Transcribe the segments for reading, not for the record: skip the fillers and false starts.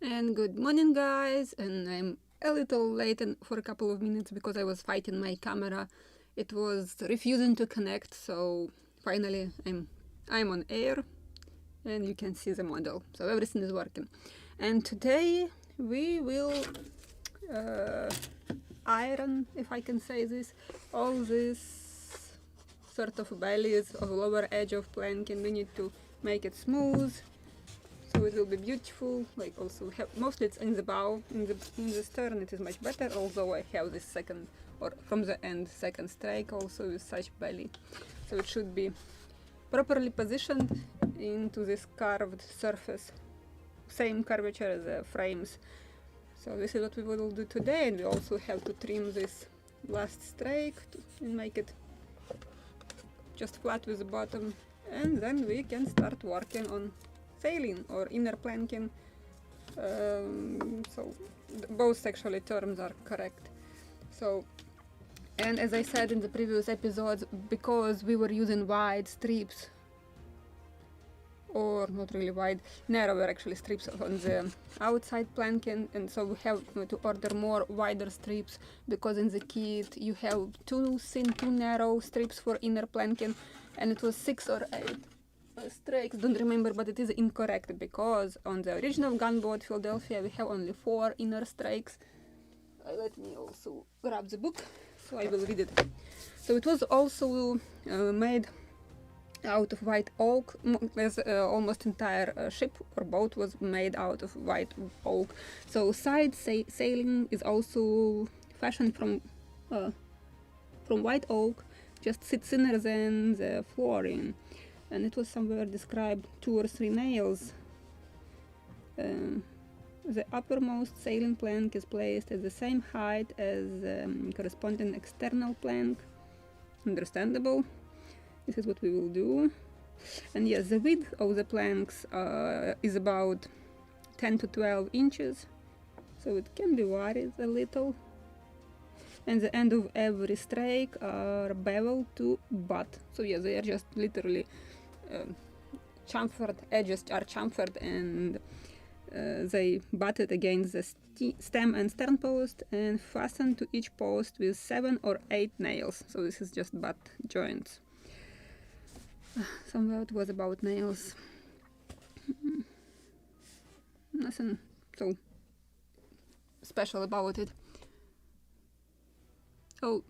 And good morning, guys. And I'm a little late for a couple of minutes because I was fighting my camera. It was refusing to connect, so finally I'm on air and you can see the model. So everything is working. And today we will iron, if I can say this, all this sort of bellies of lower edge of planking. We need to make it smooth so it will be beautiful. Like also have, mostly it's in the bow, in the stern it is much better, although I have this second, or from the end, second strake also with such belly, so it should be properly positioned into this curved surface, same curvature as the frames. So this is what we will do today, and we also have to trim this last strake and make it just flat with the bottom, and then we can start working on sailing or inner planking. So both actually terms are correct. So, and as I said in the previous episodes, because we were using wide strips, or not really wide, narrower actually strips on the outside planking, and so we have to order more wider strips, because in the kit you have too thin, too narrow strips for inner planking, and it was 6 or 8 strakes, don't remember, but it is incorrect, because on the original Gunboat Philadelphia we have only 4 inner strakes. Let me also grab the book so I will read it. So it was also made out of white oak, as almost entire ship or boat was made out of white oak. So side sailing is also fashioned from white oak, just thinner than the flooring, and it was somewhere described 2 or 3 nails. The uppermost sailing plank is placed at the same height as corresponding external plank. Understandable. This is what we will do. And yes, the width of the planks is about 10 to 12 inches, so it can be varied a little. And the end of every strake are beveled to butt. So yeah, they are just literally chamfered, edges are chamfered, and they butted against the stem and stern post and fastened to each post with 7 or 8 nails. So this is just butt joints. Somewhere it was about nails. Nothing so special about it. Oh,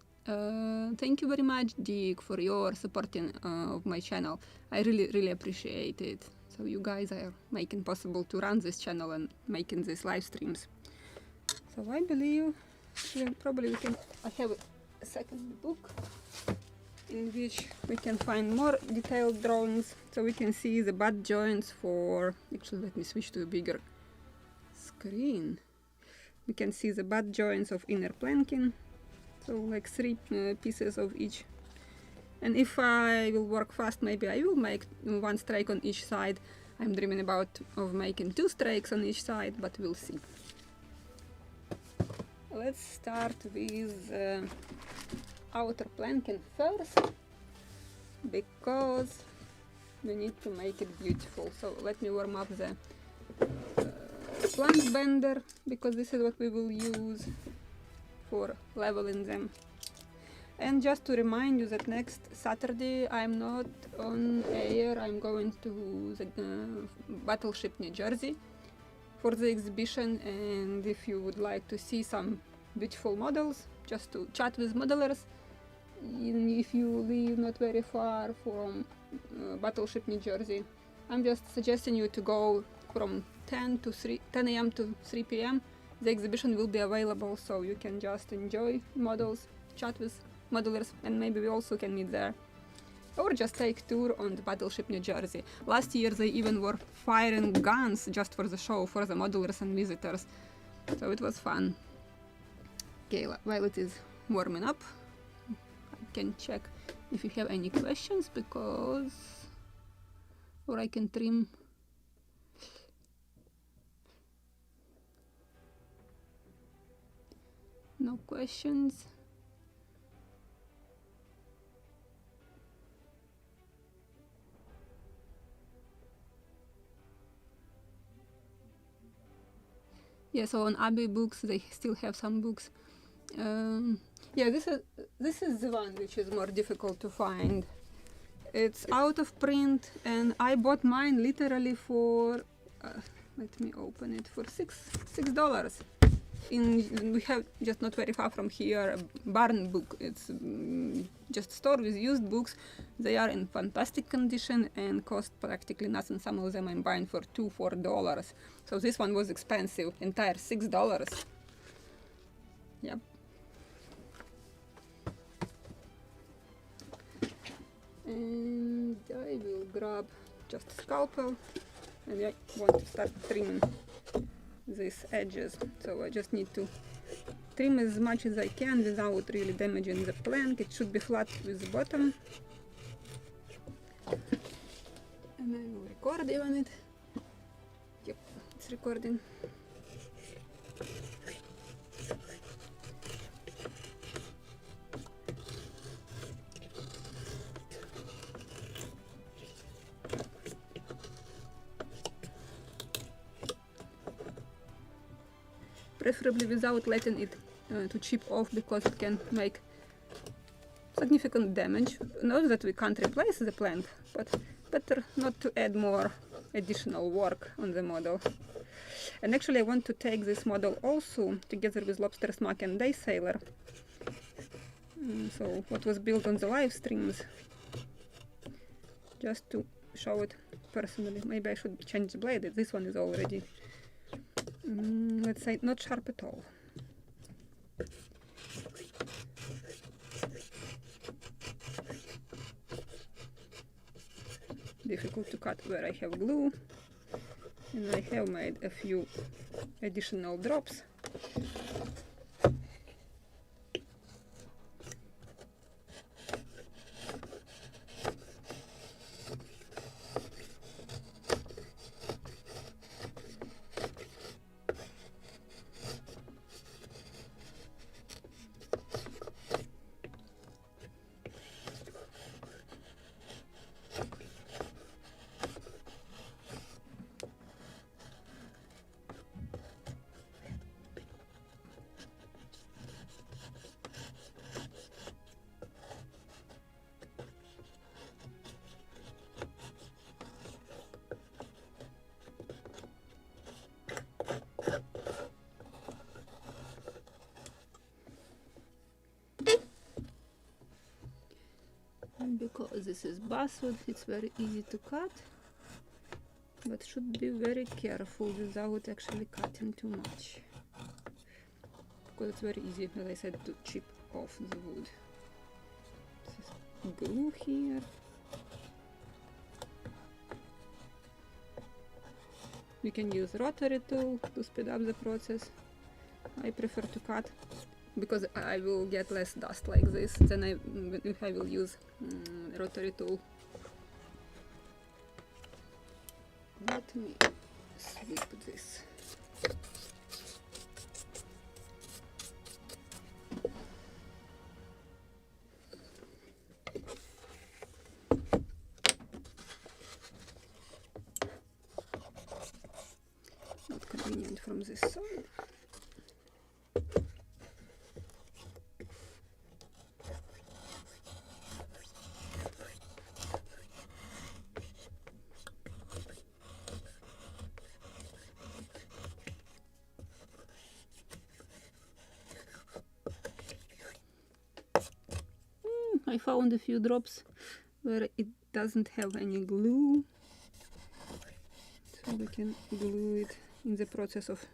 thank you very much, Dick, for your supporting of my channel. I really appreciate it. So you guys are making possible to run this channel and making these live streams. So I believe probably I have a second book in which we can find more detailed drawings, so we can see the butt joints for, actually let me switch to a bigger screen. We can see the butt joints of inner planking, so like 3 pieces of each. And if I will work fast, maybe I will make 1 strake on each side. I'm dreaming about of making 2 strakes on each side, but we'll see. Let's start with outer planking first, because we need to make it beautiful. So let me warm up the plank bender, because this is what we will use for leveling them. And just to remind you that next Saturday I'm not on air, I'm going to the Battleship New Jersey for the exhibition, and if you would like to see some beautiful models, just to chat with modelers, if you live not very far from Battleship New Jersey, I'm just suggesting you to go from 10 a.m. to 3 p.m. The exhibition will be available, so you can just enjoy models, chat with modelers, and maybe we also can meet there. Or just take tour on the Battleship New Jersey. Last year they even were firing guns just for the show, for the modelers and visitors. So it was fun. Okay, while it is warming up, I can check if you have any questions, because... or I can trim. No questions. Yeah, so on Abbey books they still have some books. Yeah, this is the one which is more difficult to find. It's out of print, and I bought mine literally for let me open it, for $6. We have just not very far from here a barn book. It's just store with used books. They are in fantastic condition and cost practically nothing. Some of them I'm buying for $2-4. So this one was expensive, entire $6. Yep. And I will grab just a scalpel, and I want to start trimming these edges. So I just need to trim as much as I can without really damaging the plank. It should be flat with the bottom. And I will record even it. Yep, it's recording. Preferably without letting it to chip off, because it can make significant damage. Not that we can't replace the plank, but better not to add more additional work on the model. And actually I want to take this model also together with Lobster Smack and Day Sailor. So what was built on the live streams, just to show it personally. Maybe I should change the blade. This one is already let's say not sharp at all. Difficult to cut where I have glue, and I have made a few additional drops. Because this is basswood, it's very easy to cut, but should be very careful without actually cutting too much, because it's very easy, as I said, to chip off the wood. This is glue here. You can use rotary tool to speed up the process. I prefer to cut, because I will get less dust like this than if I will use rotary tool. Let me sweep this. Not convenient from this side. I found a few drops where it doesn't have any glue, so we can glue it in the process of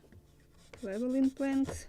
leveling planks.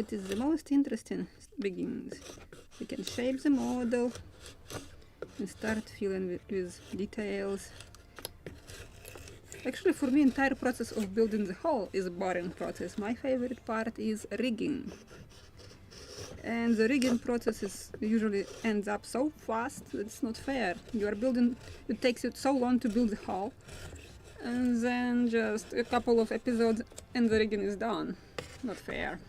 it is the most interesting beginnings. We can shape the model and start filling with details. Actually, for me, entire process of building the hull is a boring process. My favorite part is rigging. And the rigging process usually ends up so fast that it's not fair. You are building, it takes you so long to build the hull, and then just a couple of episodes and the rigging is done. Not fair.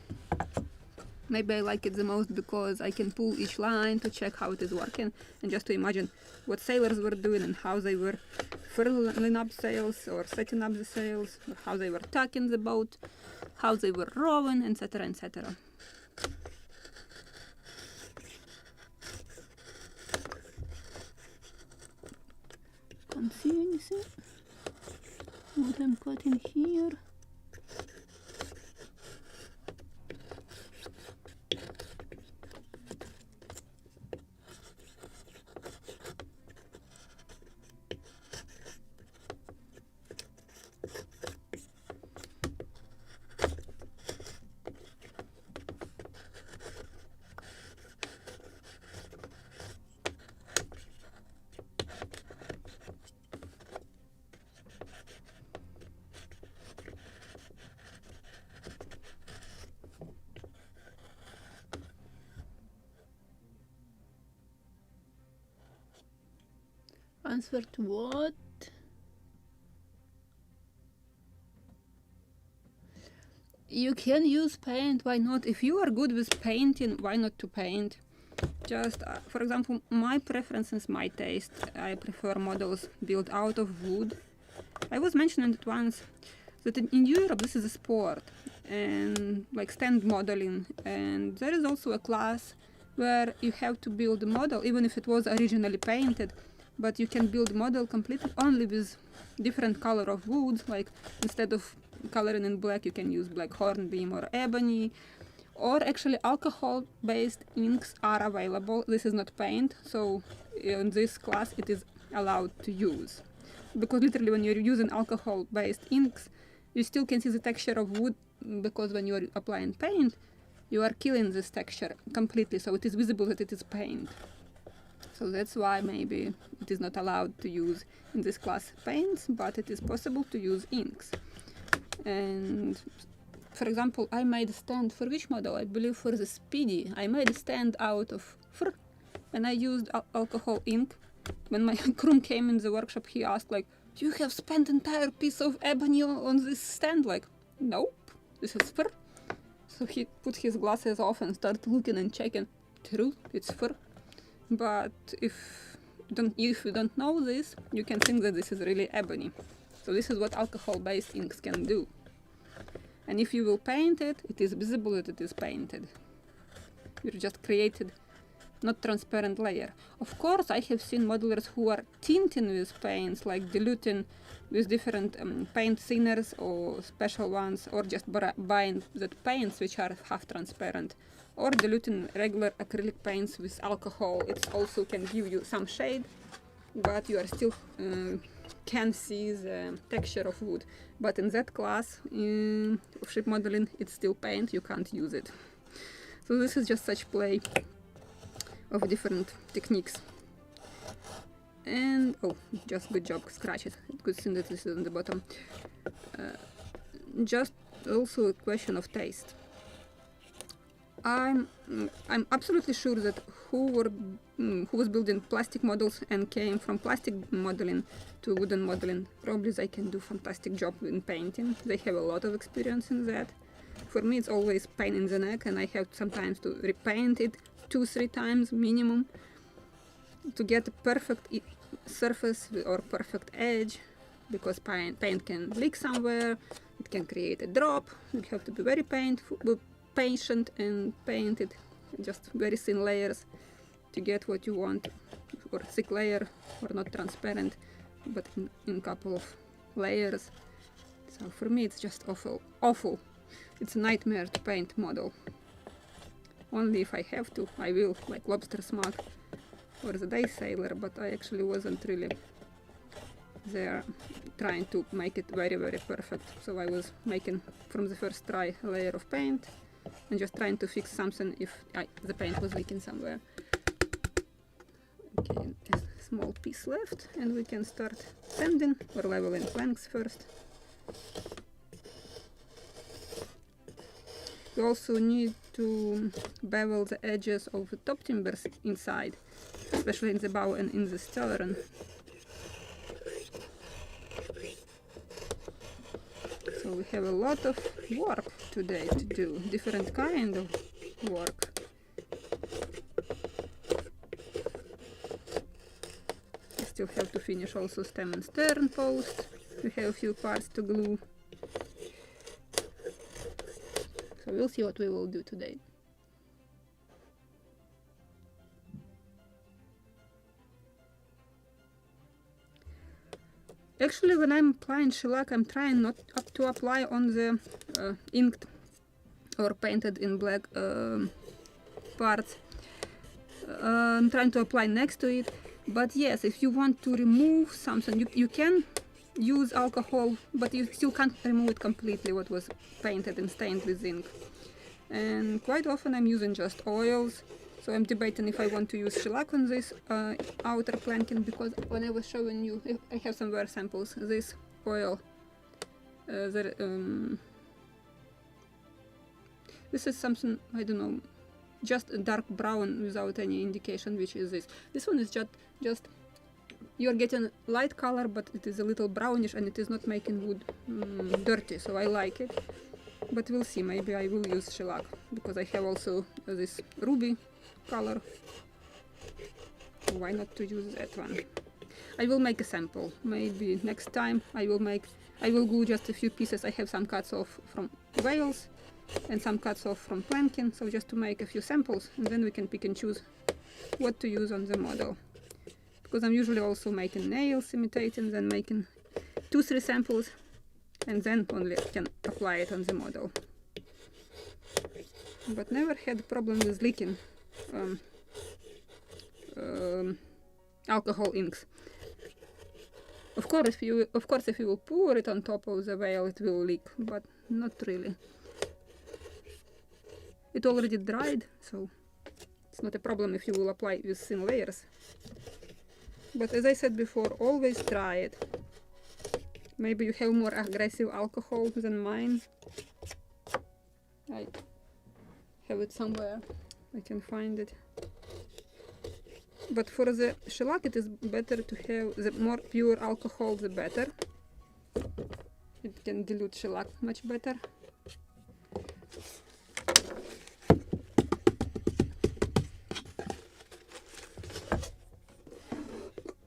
Maybe I like it the most because I can pull each line to check how it is working and just to imagine what sailors were doing and how they were furling up sails or setting up the sails, or how they were tacking the boat, how they were rowing, etc., etc. Can't see anything. What I'm cutting here. Answer to what? You can use paint, why not? If you are good with painting, why not to paint? Just, for example, my preferences, my taste, I prefer models built out of wood. I was mentioning it once, that in Europe this is a sport, and like stand modeling, and there is also a class where you have to build a model, even if it was originally painted, but you can build model completely only with different color of wood, like instead of coloring in black you can use black hornbeam or ebony, or actually alcohol based inks are available. This is not paint, so in this class it is allowed to use, because literally when you're using alcohol based inks you still can see the texture of wood, because when you're applying paint you are killing this texture completely, so it is visible that it is paint. So that's why maybe it is not allowed to use in this class paints, but it is possible to use inks. And for example, I made a stand for which model? I believe for the Speedy. I made a stand out of fur, and I used alcohol ink. When my groom came in the workshop, he asked like, "You have spent entire piece of ebony on this stand?" Like, nope, this is fur. So he put his glasses off and started looking and checking. True, it's fur. But if you don't know this, you can think that this is really ebony. So this is what alcohol-based inks can do. And if you will paint it, it is visible that it is painted. You just created not transparent layer. Of course, I have seen modelers who are tinting with paints, like diluting with different paint thinners or special ones, or just buying that paints which are half transparent, or diluting regular acrylic paints with alcohol. It also can give you some shade, but you are still can see the texture of wood. But in that class of ship modeling, it's still paint, you can't use it. So this is just such play of different techniques. And oh, just good job, scratch it. Good thing that this is on the bottom. Just also a question of taste. I'm absolutely sure that who was building plastic models and came from plastic modeling to wooden modeling, probably they can do fantastic job in painting. They have a lot of experience in that. For me, it's always pain in the neck, and I have sometimes to repaint it 2-3 times minimum to get a perfect surface or perfect edge, because paint can leak somewhere, it can create a drop. You have to be very patient and paint it just very thin layers to get what you want, or thick layer or not transparent, but in couple of layers. So for me it's just awful. It's a nightmare to paint model. Only if I have to, I will, like Lobster Smug or the Day Sailor, but I actually wasn't really there trying to make it very, very perfect. So I was making from the first try a layer of paint, and just trying to fix something if the paint was leaking somewhere. Okay, a small piece left, and we can start sanding or leveling flanks first. We also need to bevel the edges of the top timbers inside, especially in the bow and in the stern. So we have a lot of work today to do, different kind of work. We still have to finish also stem and stern post. We have a few parts to glue. So we'll see what we will do today. Actually, when I'm applying shellac, I'm trying not to apply on the inked or painted in black parts. I'm trying to apply next to it. But yes, if you want to remove something, you can use alcohol, but you still can't remove it completely, what was painted and stained with ink. And quite often I'm using just oils. So I'm debating if I want to use shellac on this outer planking, because when I was showing you, I have some wear samples, this oil, this is something, I don't know, just a dark brown without any indication which is this. This one is just you're getting light color, but it is a little brownish and it is not making wood dirty, so I like it. But we'll see, maybe I will use shellac, because I have also this ruby color. Why not to use that one? I will make a sample. Maybe next time I will glue just a few pieces. I have some cuts off from whales and some cuts off from planking, so just to make a few samples, and then we can pick and choose what to use on the model. Because I'm usually also making nails, imitating, then making 2-3 samples, and then only can apply it on the model. But never had problem with leaking alcohol inks. Of course, if you will pour it on top of the whale, it will leak, but not really. It already dried, so it's not a problem if you will apply with thin layers. But as I said before, always try it. Maybe you have more aggressive alcohol than mine. I have it somewhere. I can find it. But for the shellac, it is better to have the more pure alcohol, the better. It can dilute shellac much better.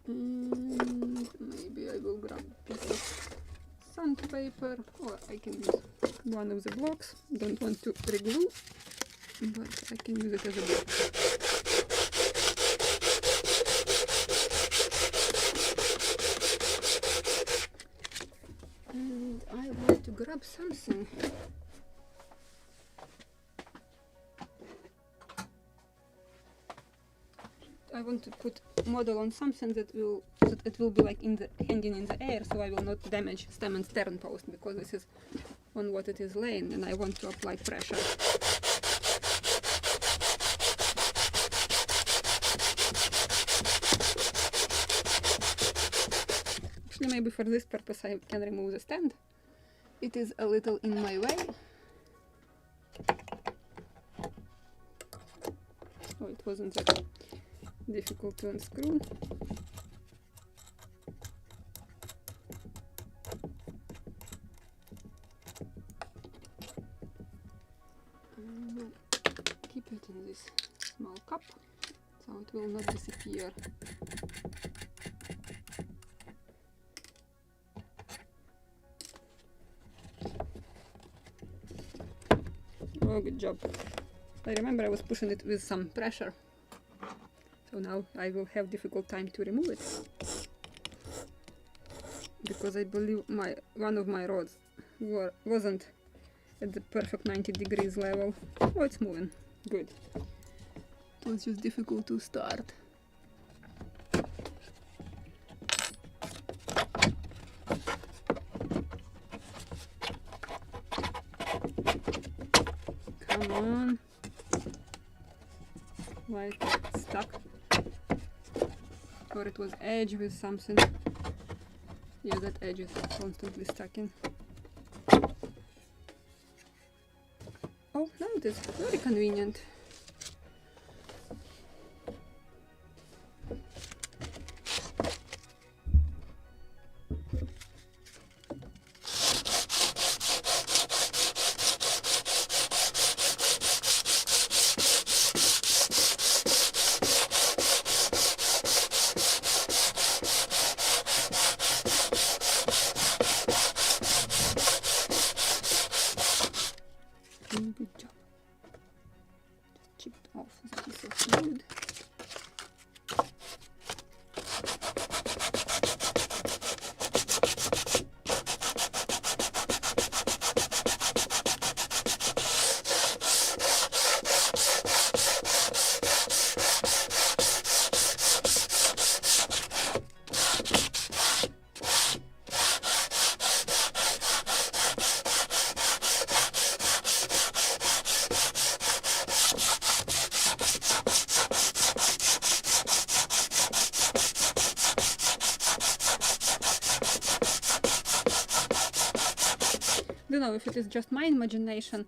And maybe I will grab a piece of sandpaper, or I can use one of the blocks. Don't want to re-glue, but I can use it as a block. And I want to grab something. I want to put model on something that it will be like hanging in the air, so I will not damage stem and stern post, because this is on what it is laying, and I want to apply pressure. Actually, maybe for this purpose I can remove the stand. It is a little in my way. Oh, it wasn't that difficult to unscrew. I will keep it in this small cup, so it will not disappear. Oh, good job. I remember I was pushing it with some pressure. So now I will have difficult time to remove it, because I believe one of my rods wasn't at the perfect 90 degrees level. Oh, it's moving. Good. It was just difficult to start. Come like stuck, or it was edge with something. Yeah, that edge is constantly stuck in. Oh, now it is very convenient. Good job. Just chipped off the piece of wood. Don't know if it is just my imagination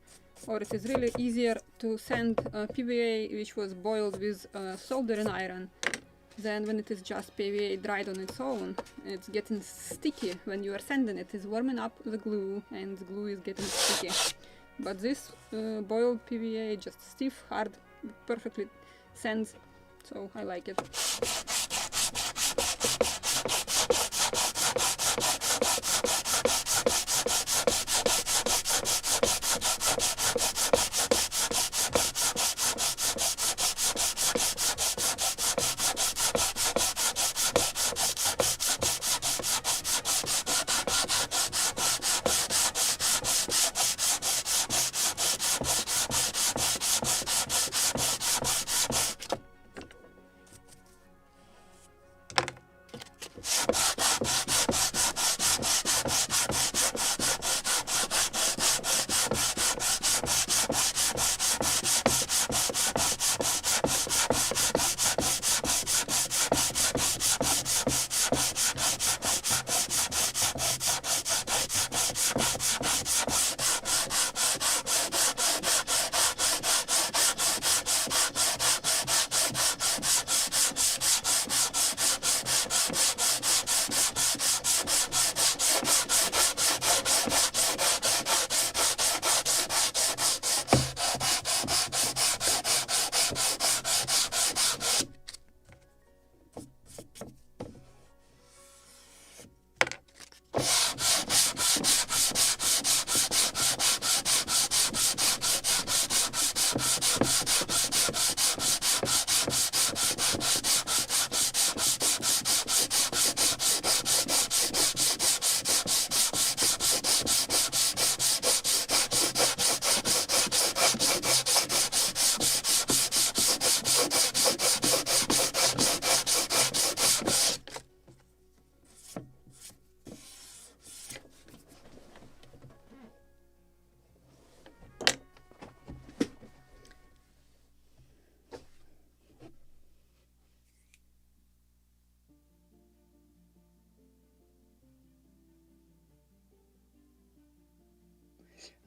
or it is really easier to sand PVA which was boiled with soldering iron than when it is just PVA dried on its own. It's getting sticky when you are sanding it. It's warming up the glue and the glue is getting sticky. But this boiled PVA just stiff, hard, perfectly sands, so I like it.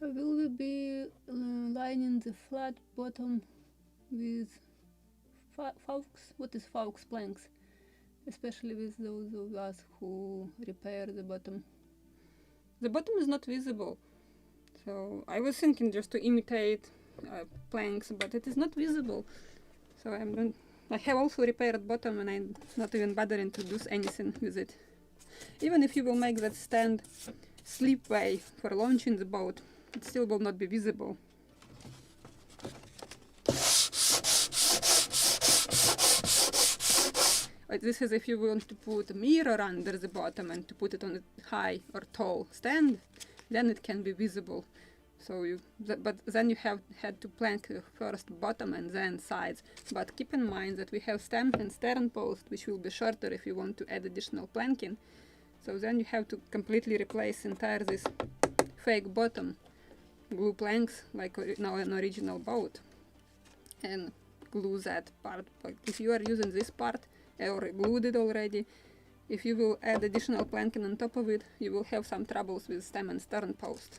Will we be lining the flat bottom with Fawkes? What is Fawkes planks? Especially with those of us who repair the bottom. The bottom is not visible, so I was thinking just to imitate planks, but it is not visible. So I have also repaired bottom and I'm not even bothering to do anything with it. Even if you will make that stand slipway for launching the boat, it still will not be visible. This is if you want to put a mirror under the bottom and to put it on a high or tall stand, then it can be visible. So but then you had to plank first bottom and then sides. But keep in mind that we have stem and stern post, which will be shorter if you want to add additional planking. So then you have to completely replace entire this fake bottom glue planks like an original boat, and glue that part. But if you are using this part, I already glued it already. If you will add additional planking on top of it, you will have some troubles with stem and stern post.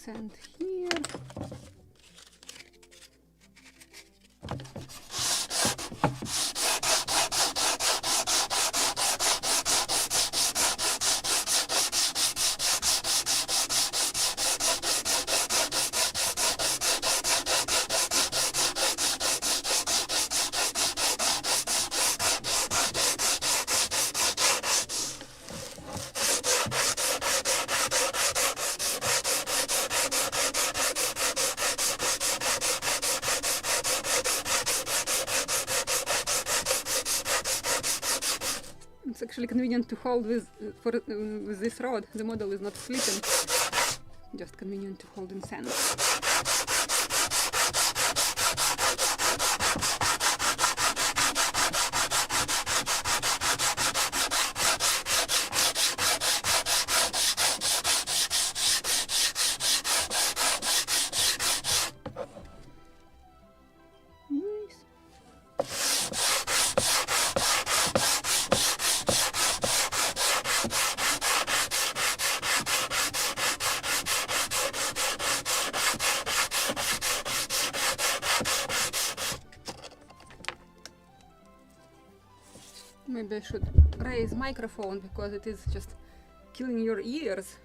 Sand here. It's actually convenient to hold with this rod. The model is not slipping. Just convenient to hold in sand. Maybe I should raise microphone because it is just killing your ears.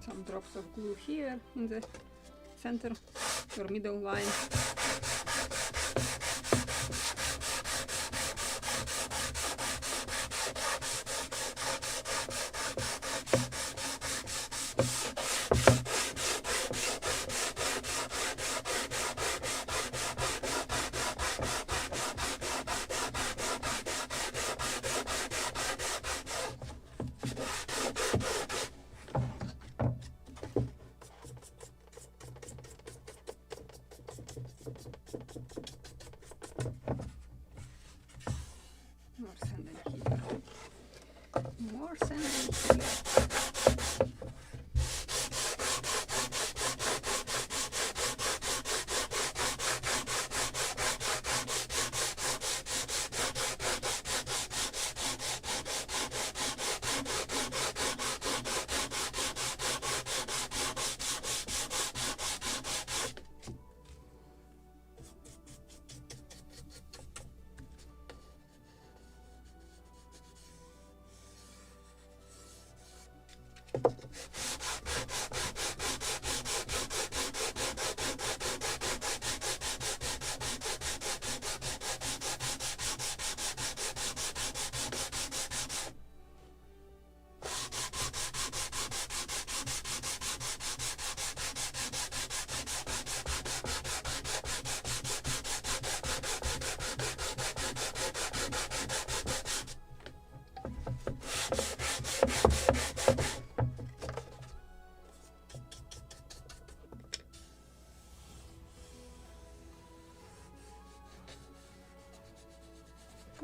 Some drops of glue here in the center or middle line. More sand in here. More sand in here.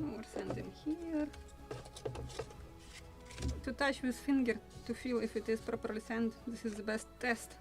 More sand in here. To touch with finger to feel if it is properly sand. This is the best test.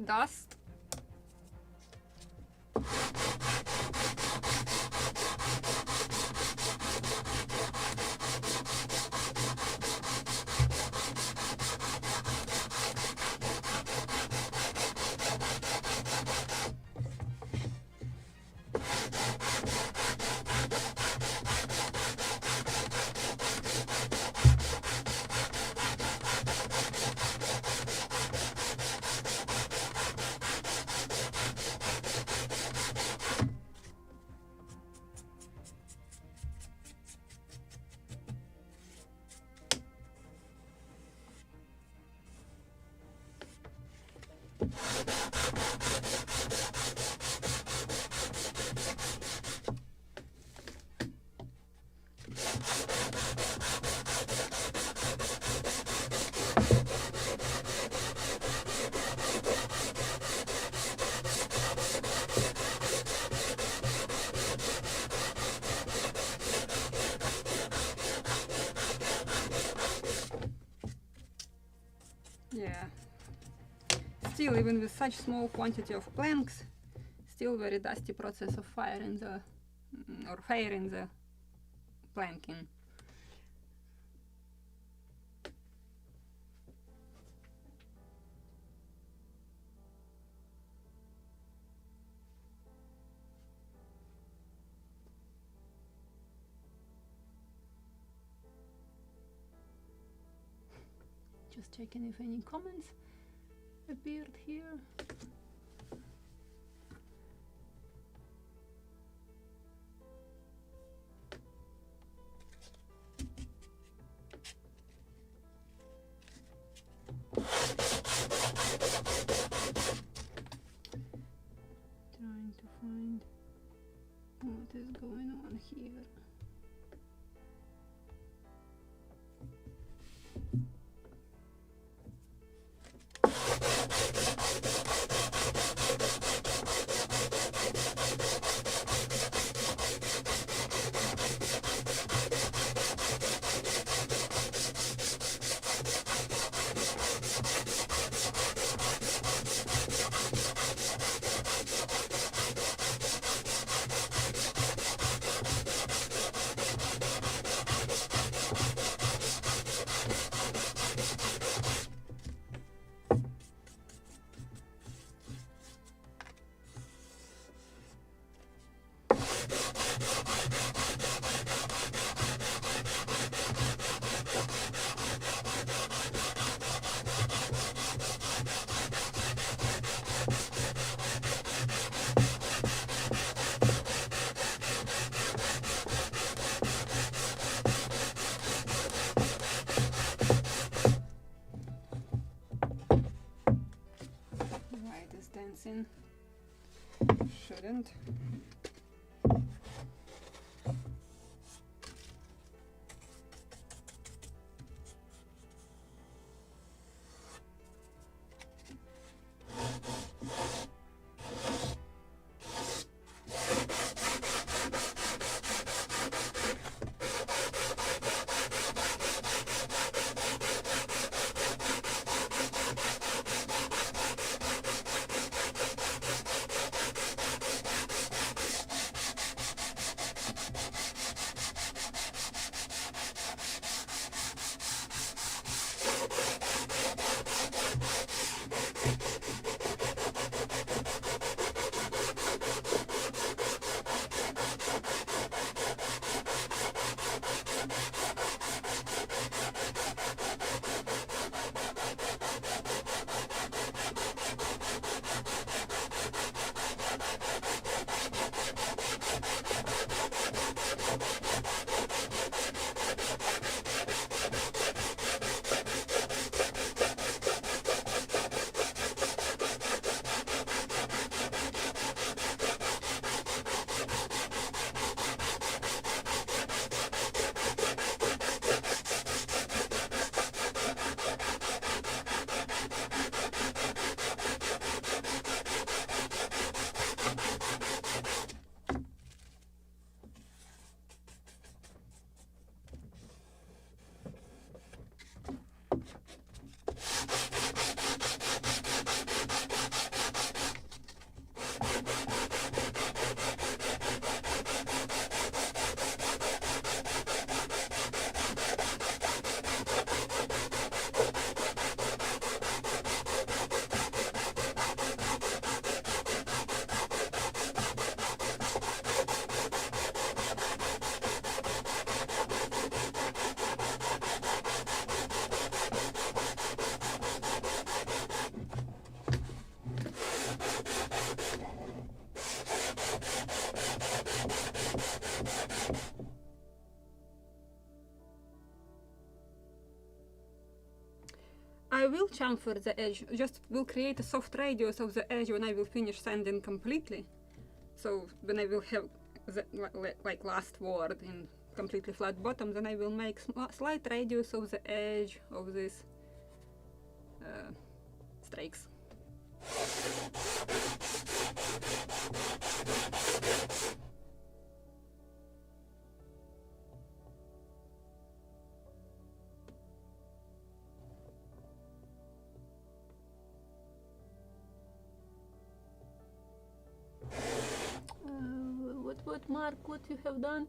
Dust. Yeah. Still, even with such small quantity of planks, still very dusty process of firing the planking. Just checking if any comments appeared here. Trying to find what is going on here. important. I will chamfer the edge, just will create a soft radius of the edge when I will finish sanding completely. So when I will have the like last word in completely flat bottom, then I will make slight radius of the edge of these strakes. What Mark, what you have done?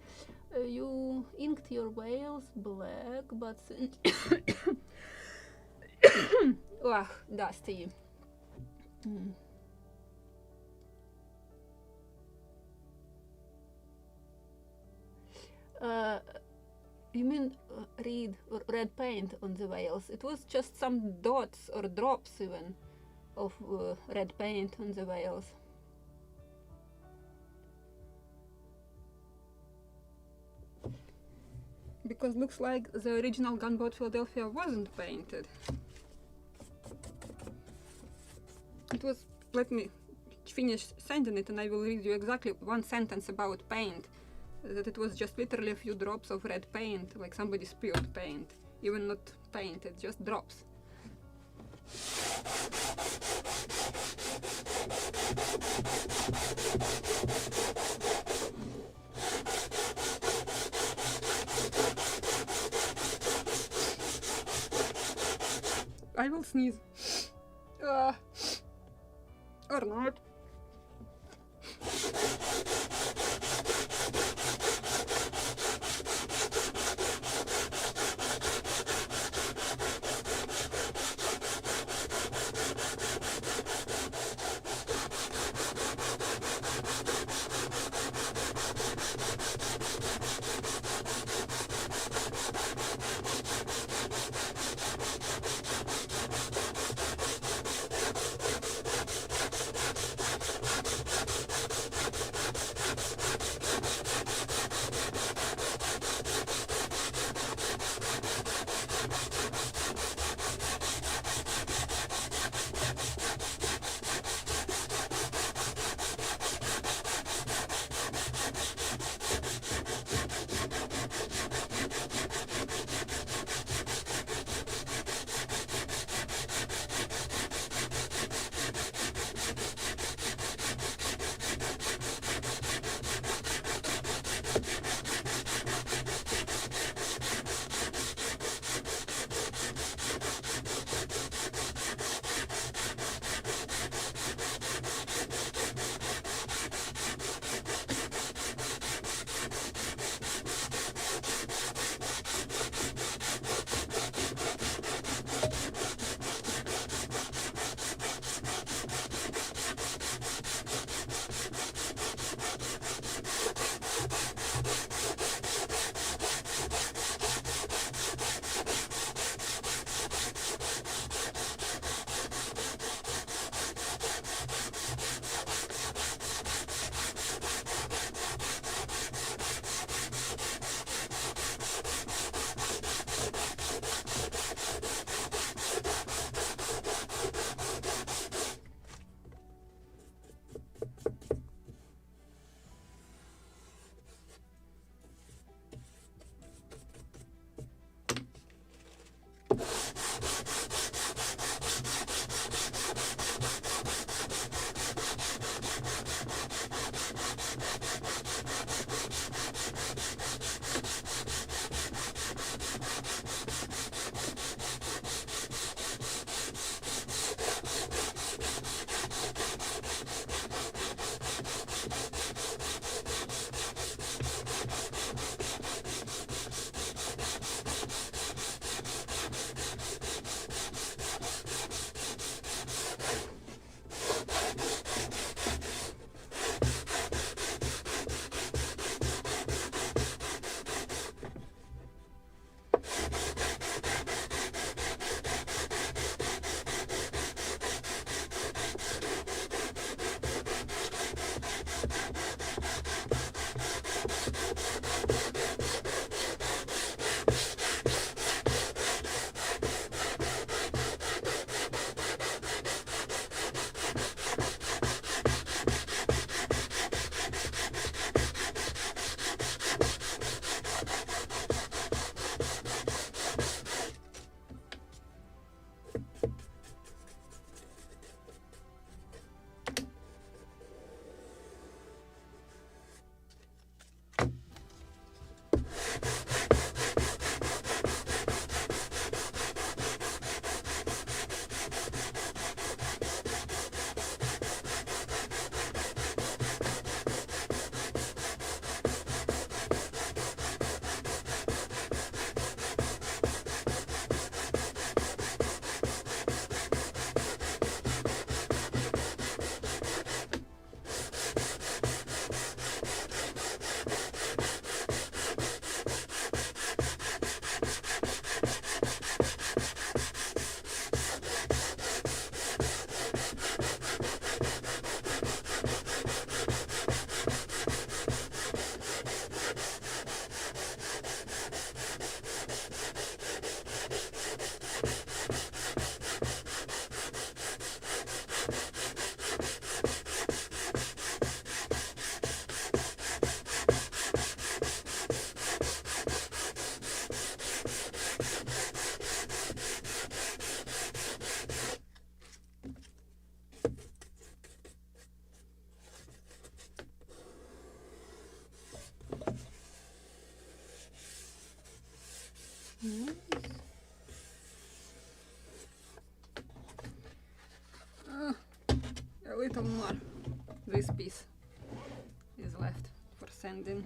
You inked your whales black, but Ugh, dusty. You mean red paint on the whales? It was just some dots or drops even of red paint on the whales. Because looks like the original Gunboat Philadelphia wasn't painted. It was, let me finish sending it and I will read you exactly one sentence about paint. That it was just literally a few drops of red paint, like somebody spilled paint. Even not painted, just drops. I will sneeze. Or not. Nice. A little more. This piece is left for sanding.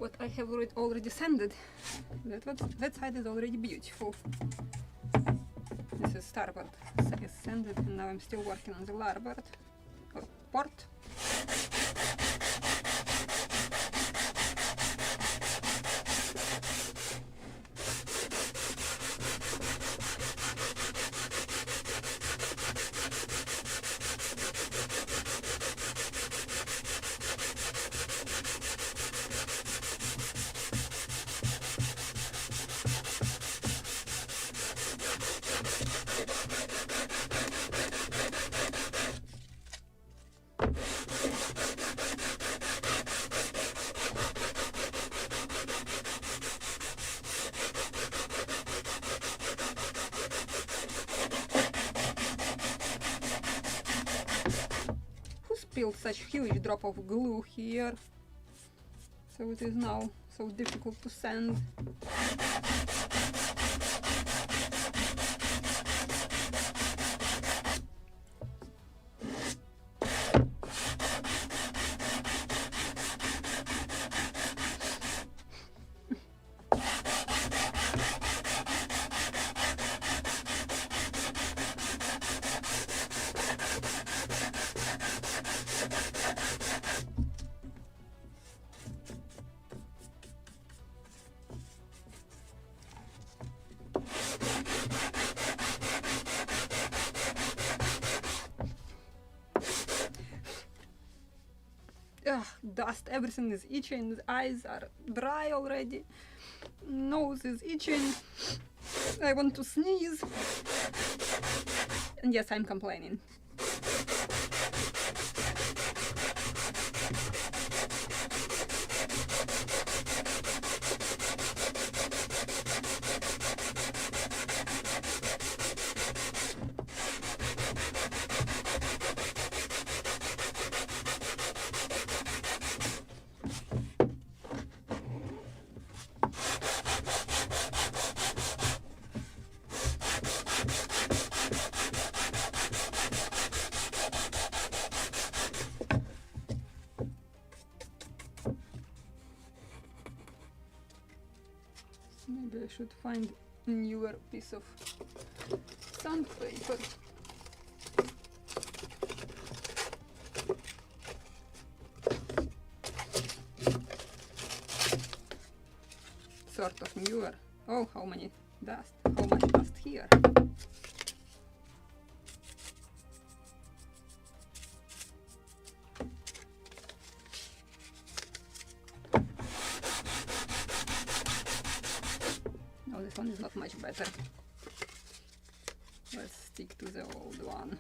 what I have already sanded. That side is already beautiful. This is starboard is sanded, and now I'm still working on the larboard or port. Spilled such huge drop of glue here, so it is now so difficult to sand. Ugh, dust, everything is itching, the eyes are dry already, nose is itching, I want to sneeze, and yes, I'm complaining. Maybe I should find a newer piece of sandpaper. Sort of newer. Oh, how much dust here. This one is not much better. Let's stick to the old one.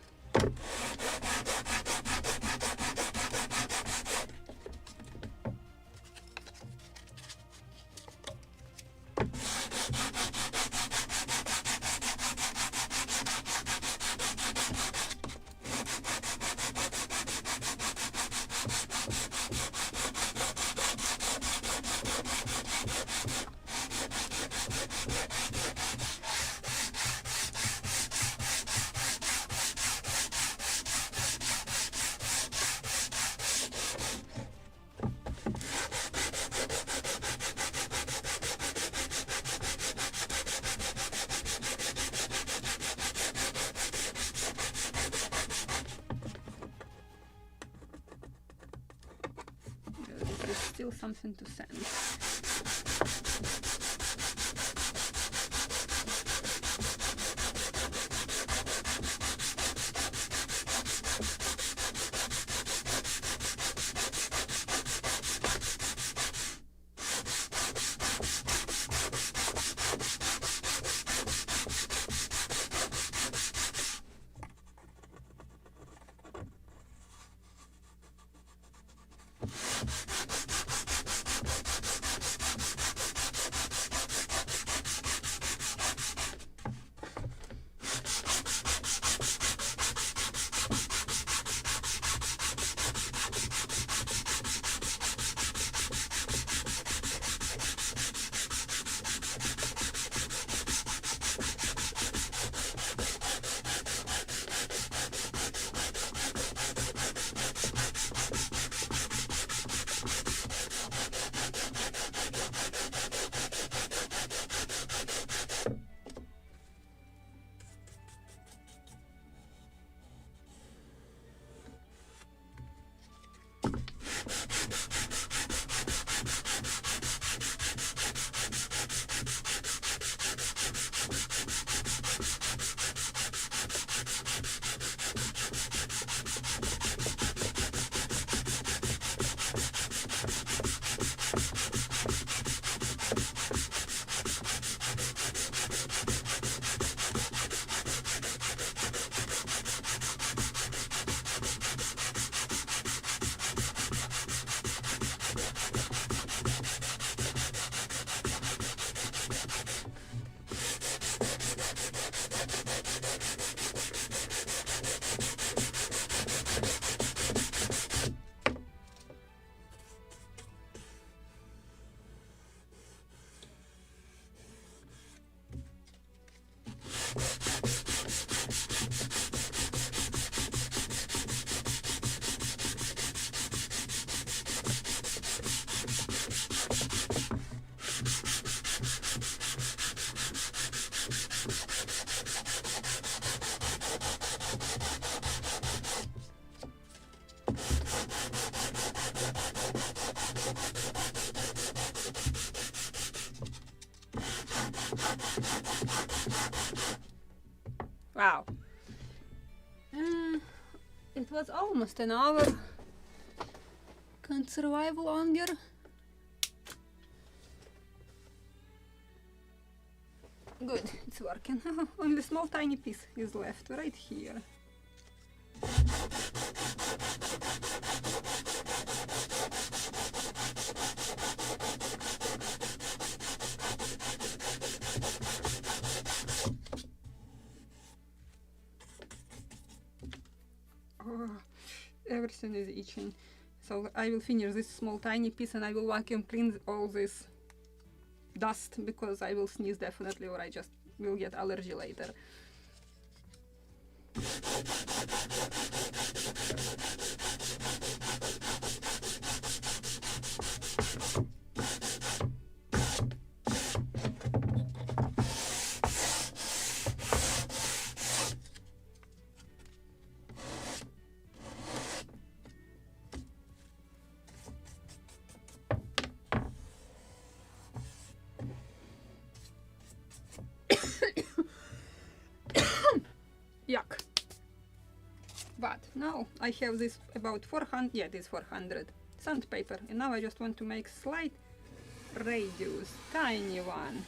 There's still something to sand. Wow. It was almost an hour. Can't survive longer. Good, it's working. Only a small tiny piece is left right here. Oh, everything is itching. So I will finish this small tiny piece and I will vacuum clean all this dust because I will sneeze definitely, or I just will get allergy later. Yuck. But now I have this about 400, yeah, this 400 sandpaper, and now I just want to make slight radius, tiny one.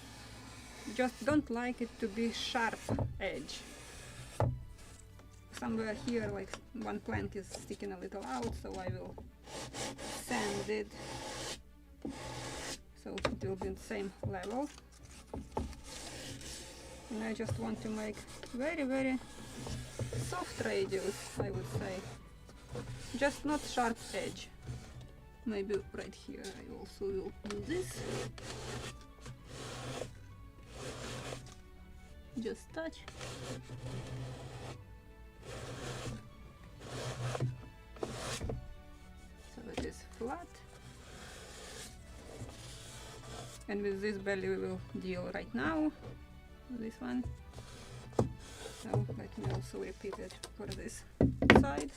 Just don't like it to be sharp edge. Somewhere here, like one plank is sticking a little out, so I will sand it so it will be the same level. And I just want to make very soft radius, I would say. Just not sharp edge. Maybe right here I also will do this. Just touch. So it is flat. And with this belly we will deal right now. This one. So let me also repeat it for this side.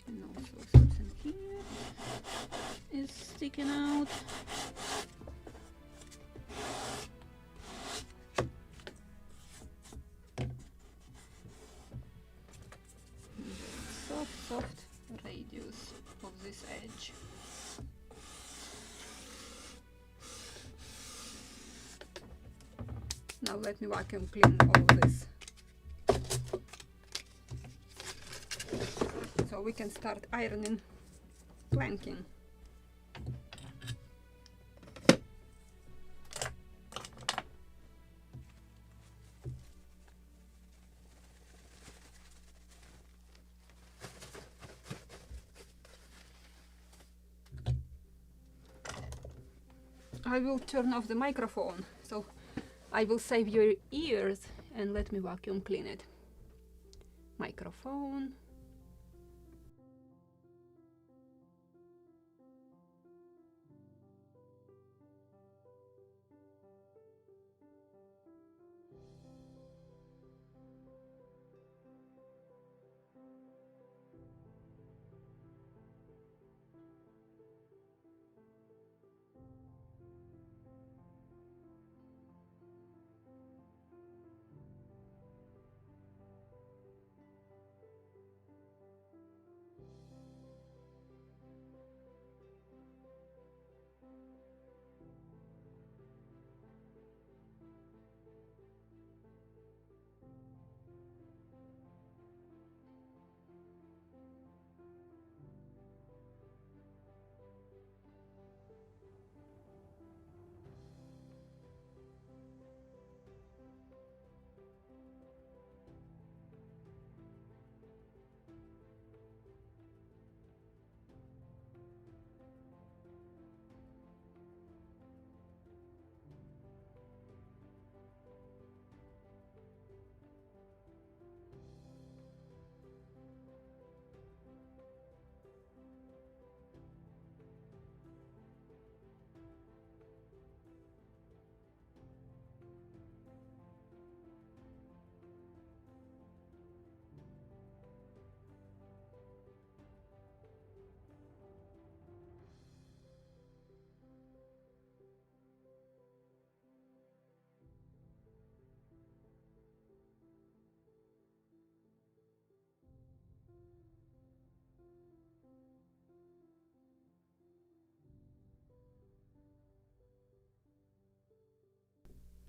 And also something here is sticking out. Soft radius of this edge. Now let me vacuum clean all this. So we can start ironing planking. I will turn off the microphone, so I will save your ears and let me vacuum clean it. Microphone.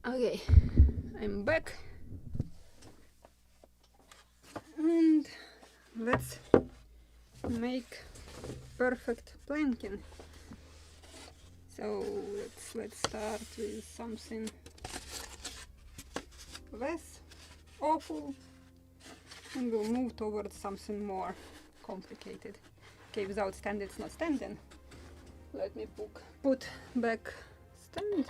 Okay, I'm back. And let's make perfect planking. So let's start with something less awful and we'll move towards something more complicated. Okay, without stand it's not standing. Let me put back stand.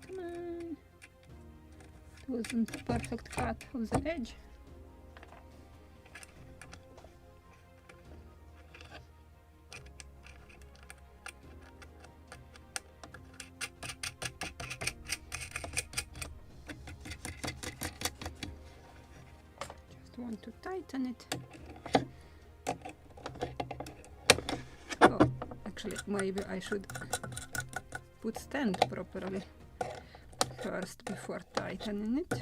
Come on. It wasn't a perfect cut of the edge. Want to tighten it. Oh, actually, maybe I should put stand properly first before tightening it.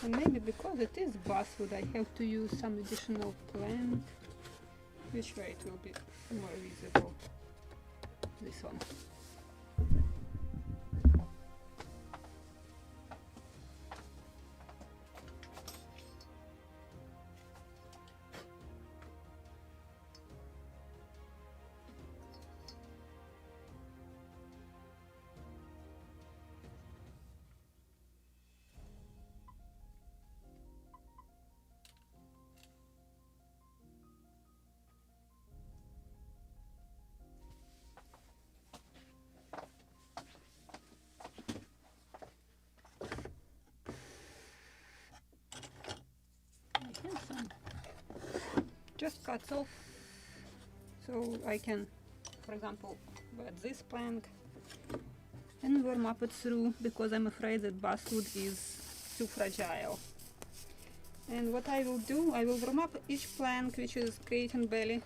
And maybe because it is basswood, I have to use some additional plant. Which way it will be more visible? This one. Just cuts off, so I can, for example, wet this plank and warm up it through, because I'm afraid that basswood is too fragile. And what I will do, I will warm up each plank which is creating belly,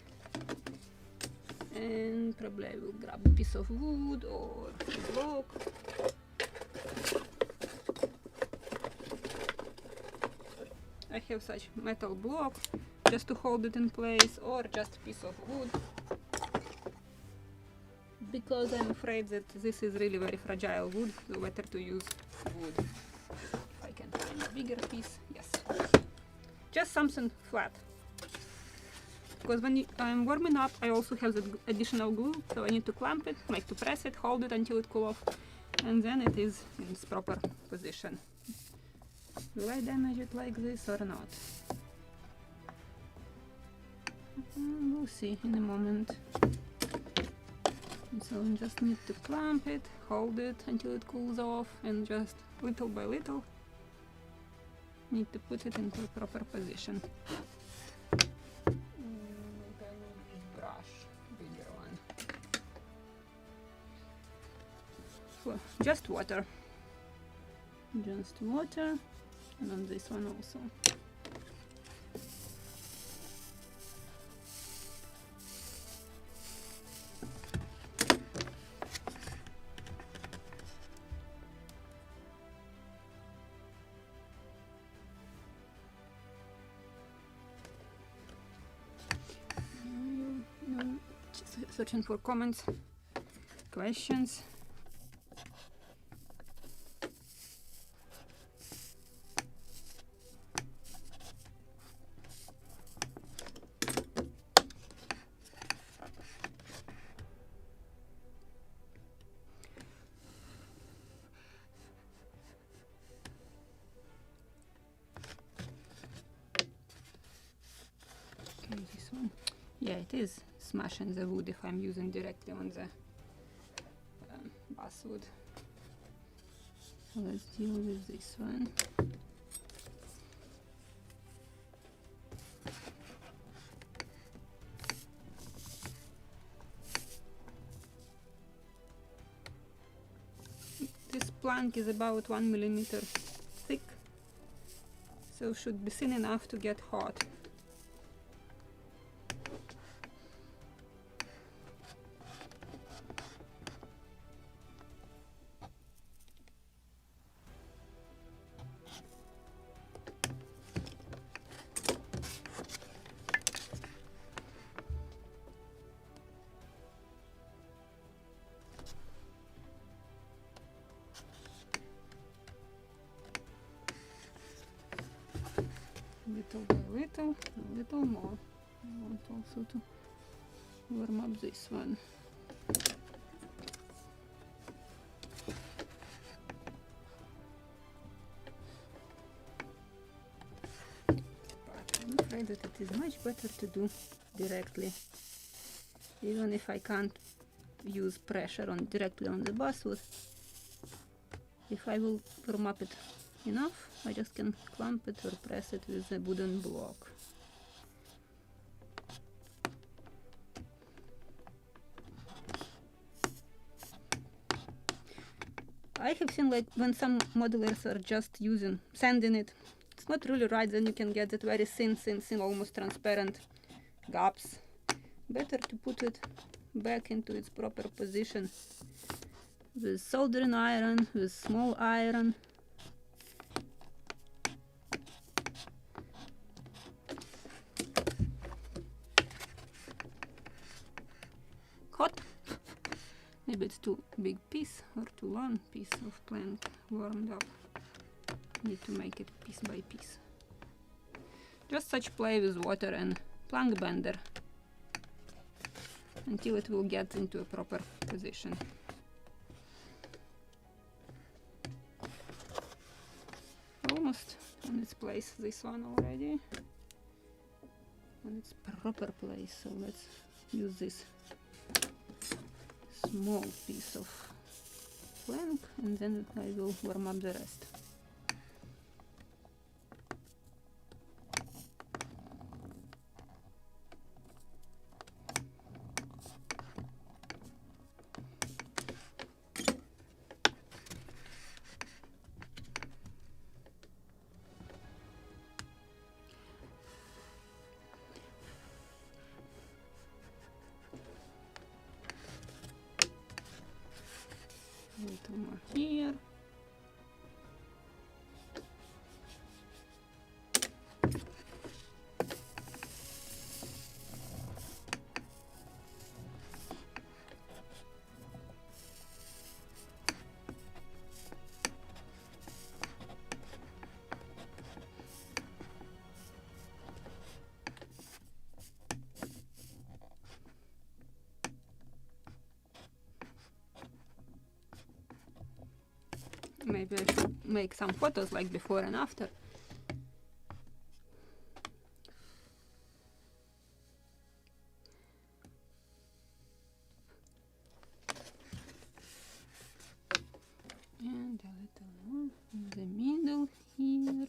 and probably I will grab a piece of wood or a block. I have such metal block just to hold it in place, or just a piece of wood, because I'm afraid that this is really very fragile wood, so better to use wood. If I can find a bigger piece, yes. Just something flat. Because when I'm warming up, I also have the additional glue, so I need to clamp it, like to press it, hold it until it cools off, and then it is in its proper position. Will I damage it like this or not? We'll see in a moment. So I just need to clamp it, hold it until it cools off, and just little by little need to put it into a proper position. Brush, bigger one. Well, just water. Just water, and on this one also. Searching for comments, questions. Yeah, it is smashing the wood if I'm using directly on the basswood. So let's deal with this one. This plank is about 1 millimeter thick, so should be thin enough to get hot. Little by little, a little more. I want also to warm up this one. But I'm afraid that it is much better to do directly, even if I can't use pressure directly on the basswood. If I will warm up it enough, I just can clamp it or press it with a wooden block. I have seen like when some modelers are just using sanding it, it's not really right, then you can get that very thin, almost transparent gaps. Better to put it back into its proper position with soldering iron, with small iron. Hot. Maybe it's too big piece or too long piece of plank warmed up. Need to make it piece by piece. Just such play with water and plank bender until it will get into a proper position. Almost on its place, this one already. On its proper place, so let's use this small piece of plank and then I will warm up the rest. A little more here. Maybe I should make some photos like before and after. And a little more in the middle here.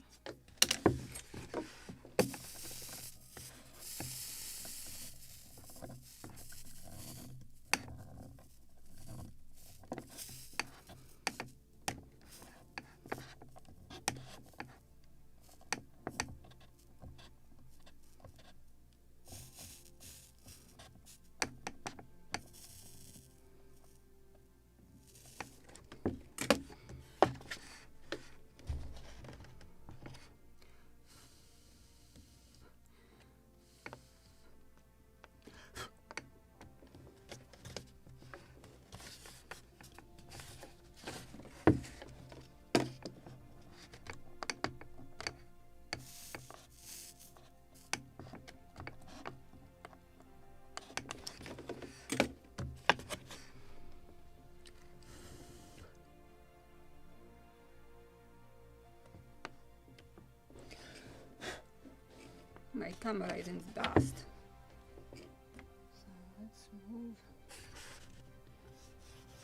My camera is in the dust.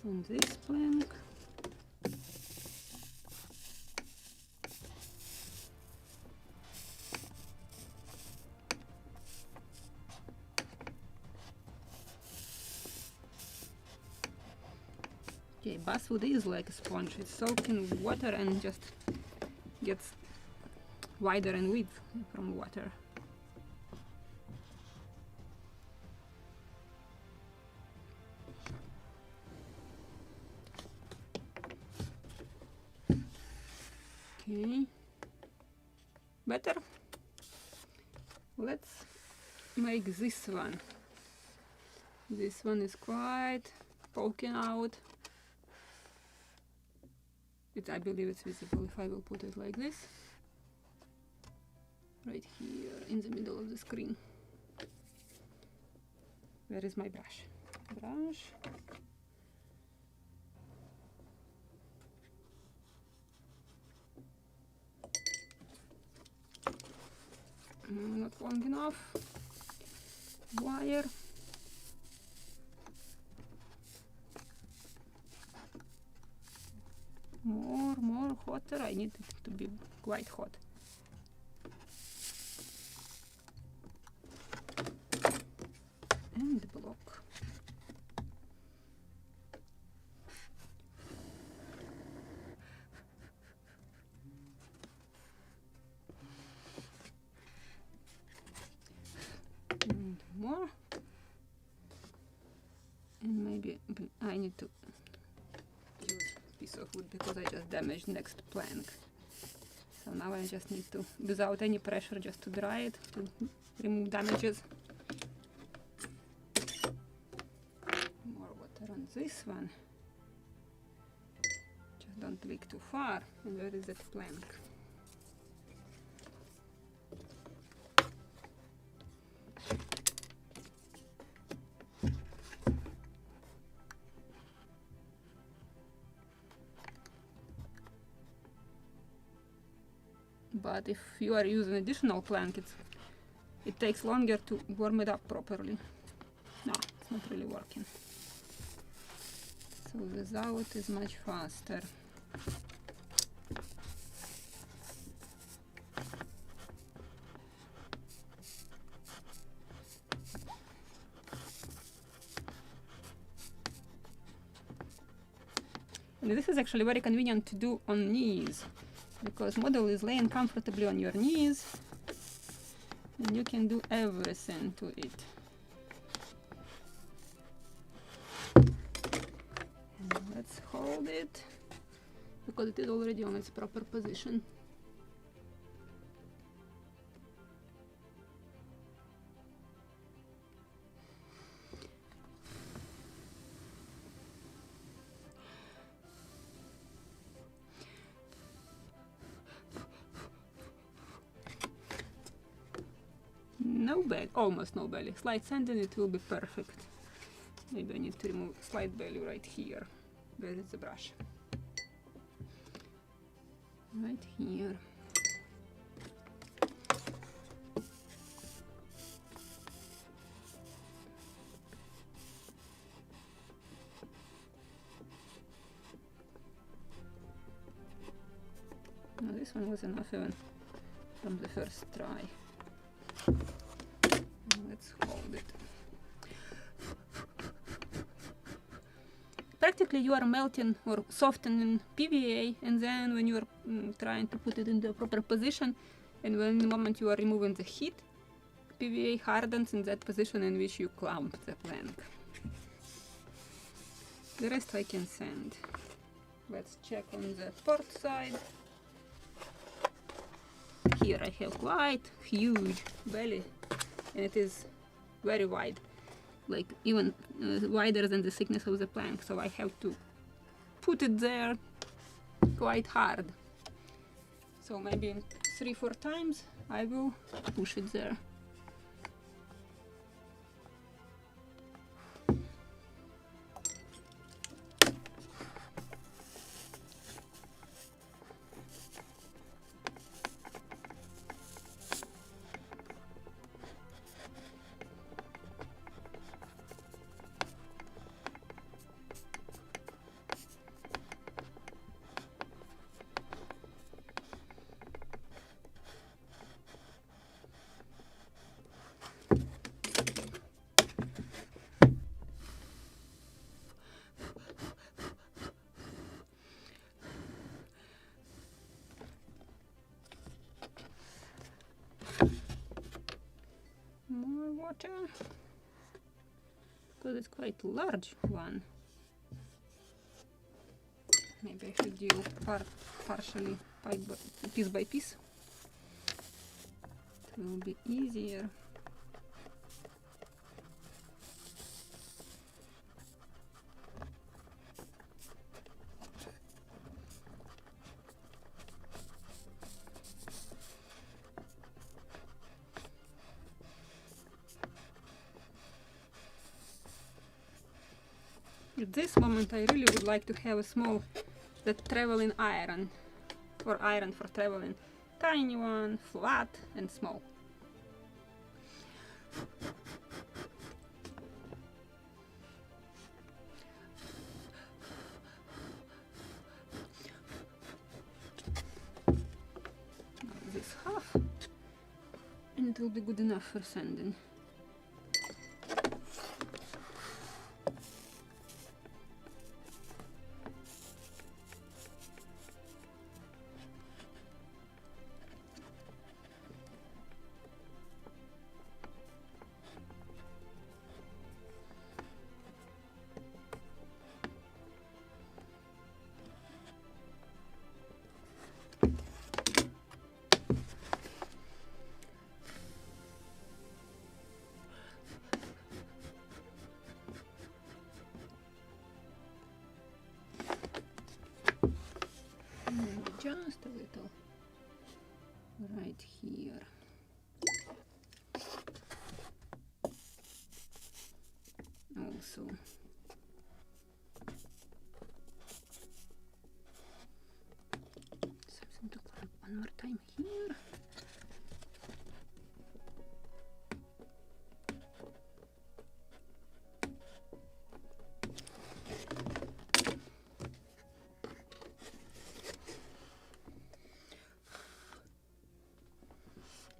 on this plank. Okay, basswood is like a sponge. It's soaked in water and just gets wider in width from water. Okay, better. Let's make this one. This one is quite poking out. I believe it's visible if I will put it like this. Right here in the middle of the screen. Where is my brush? Brush. Not long enough. Wire. More hotter. I need it to be quite hot. And block. And more. And maybe I need to use a piece of wood because I just damaged next plank. So now I just need to, without any pressure, just to dry it, to remove damages. More water on this one. Just don't tweak too far. And where is that plank? But if you are using additional plank, it takes longer to warm it up properly. No, it's not really working. So without is much faster. And this is actually very convenient to do on knees, because model is laying comfortably on your knees and you can do everything to it. And let's hold it because it is already on its proper position. No belly, almost no belly. Slight sand and it will be perfect. Maybe I need to remove slight belly right here. Where is the brush? Right here. No, this one was enough even from the first try. Let's hold it. Practically you are melting or softening PVA, and then when you are trying to put it in the proper position, and when the moment you are removing the heat, PVA hardens in that position in which you clamp the plank. The rest I can sand. Let's check on the port side. Here I have quite huge belly, and it is very wide, like even wider than the thickness of the plank, so I have to put it there quite hard. So maybe 3-4 times I will push it there. water because it's quite large one. Maybe I should do partially piece by piece. It will be easier. At this moment I really would like to have a small traveling iron, or iron for traveling. Tiny one, flat and small. Now this half, and it will be good enough for sanding. Just a little right here. Also something to clamp one more time here.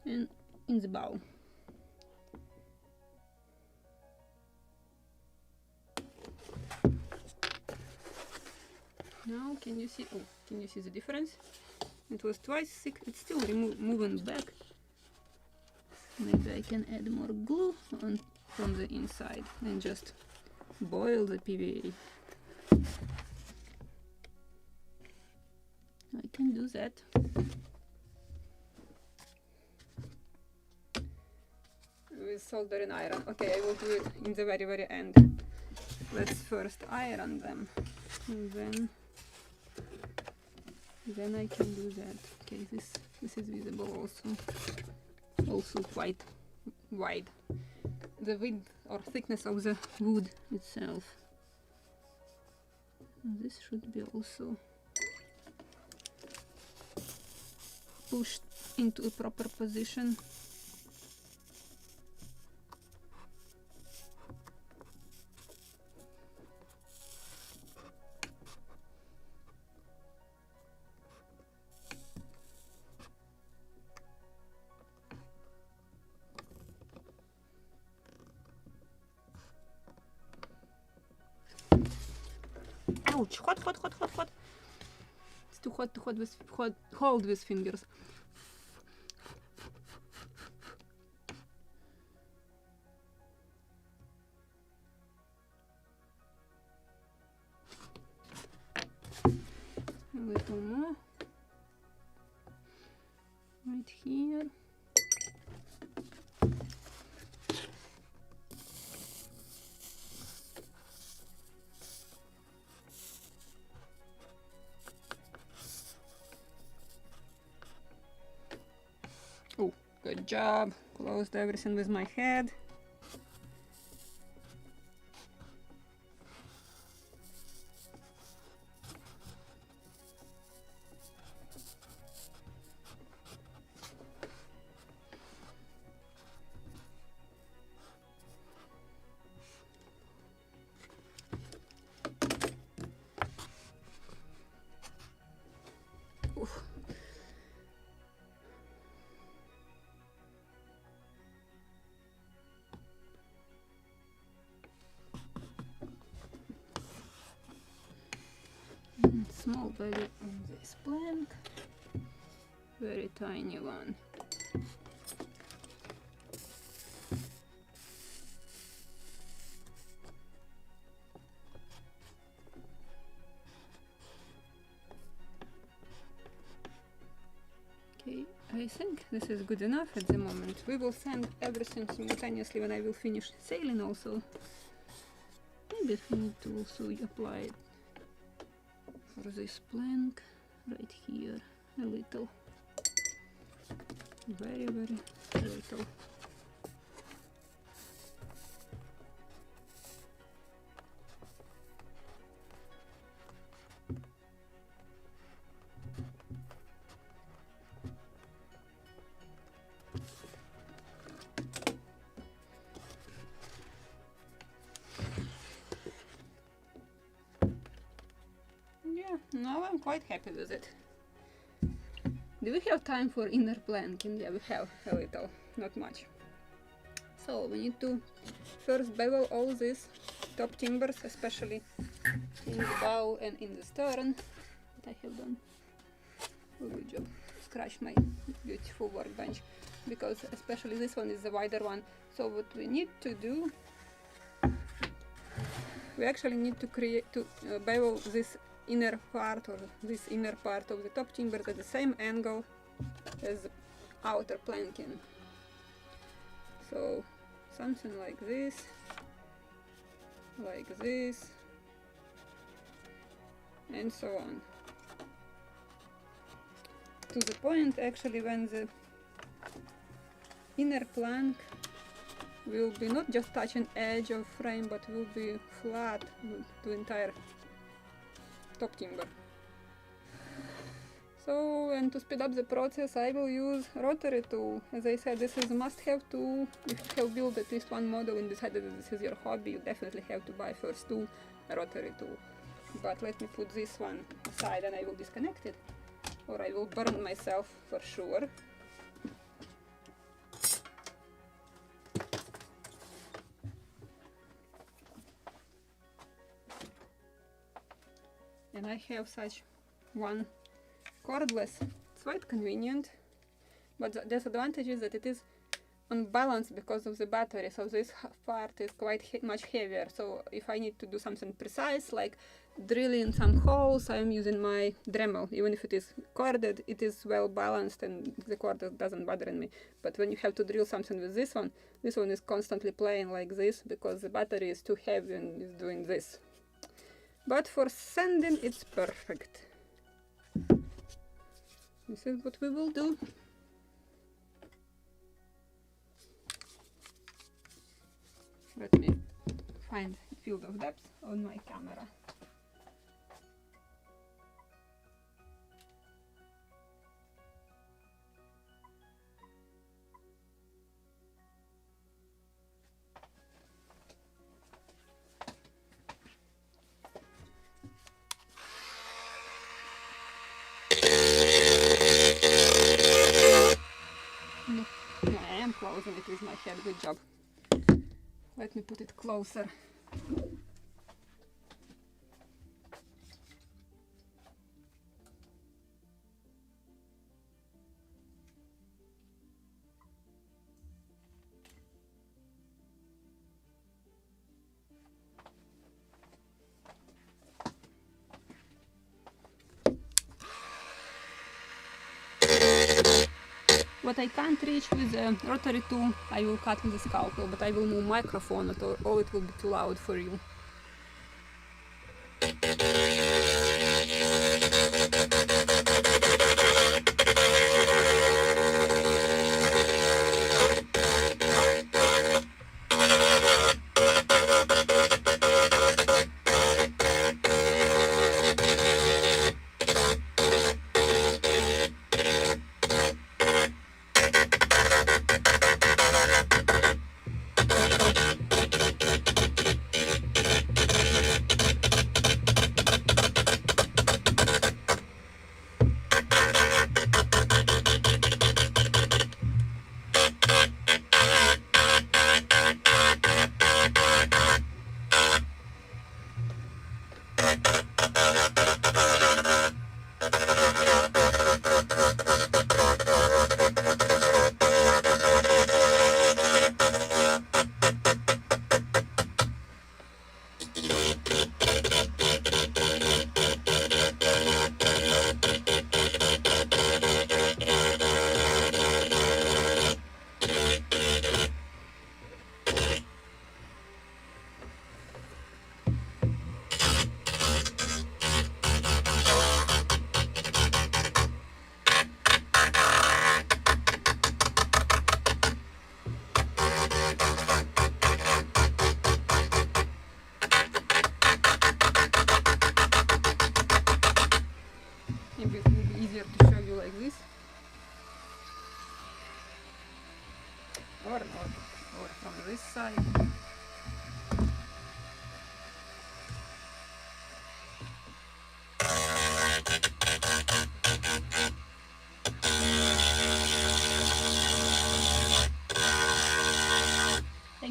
And in the bowl. Now can you see? Oh, can you see the difference? It was twice thick. It's still moving back. Maybe I can add more glue on from the inside and just boil the PVA. I can do that. With soldering iron. Okay, I will do it in the very end. Let's first iron them, and then I can do that. Okay, this is visible also quite wide. The width or thickness of the wood itself. And this should be also pushed into a proper position. Ouch! Hot! It's too hot to hold with fingers. A little more. Right here. Oh, good job. Closed everything with my head. Oof. Small belly on this plank, very tiny one. I think this is good enough at the moment. We will send everything simultaneously when I will finish sailing also. Maybe we need to also apply it for this plank right here a little. Very, very little. Yeah, now I'm quite happy with it. Do we have time for inner planking? Yeah, we have a little, not much. So we need to first bevel all these top timbers, especially in the bow and in the stern. What I have done. Oh, good job. Scratch my beautiful workbench, because especially this one is the wider one. So what we need to do, we actually need to bevel this inner part, or this inner part of the top timbers at the same angle as the outer planking. So something like this, and so on. To the point actually when the inner plank will be not just touching edge of frame, but will be flat with the entire top timber. So, and to speed up the process, I will use rotary tool. As I said, this is a must-have tool. If you have built at least one model and decided that this is your hobby, you definitely have to buy first tool, a rotary tool. But let me put this one aside and I will disconnect it, or I will burn myself for sure. And I have such one cordless. It's quite convenient, but the disadvantage is that it is unbalanced because of the battery, so this part is quite much heavier. So if I need to do something precise like drilling some holes, I'm using my Dremel. Even if it is corded, it is well balanced and the cord doesn't bother me. But when you have to drill something with this one is constantly playing like this because the battery is too heavy and is doing this. But for sanding, it's perfect. This is what we will do. Let me find a field of depth on my camera. I am closing it with my head, good job. Let me put it closer. What I can't reach with the rotary tool, I will cut with the scalpel, but I will move microphone or it will be too loud for you.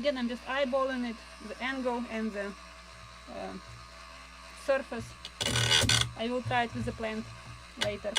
again, I'm just eyeballing it, the angle and the surface. I will try it with the plant later.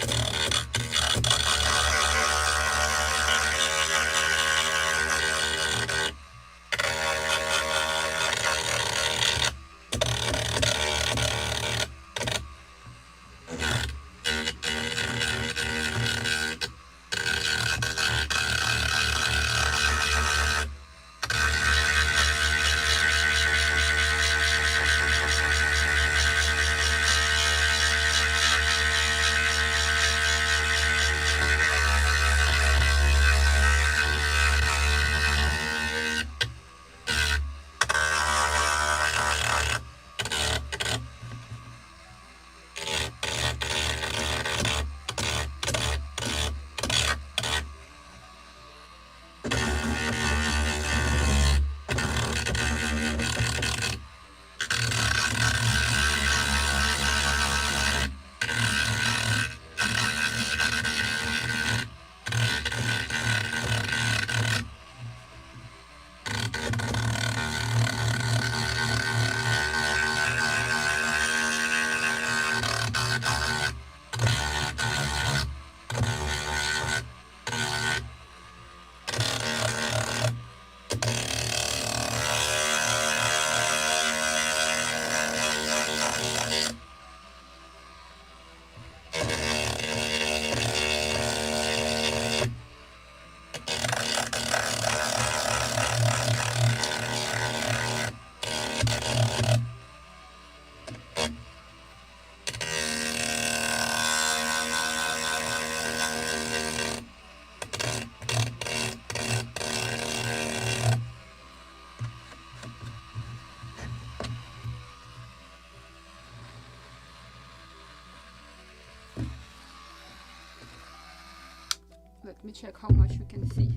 Let me check how much you can see.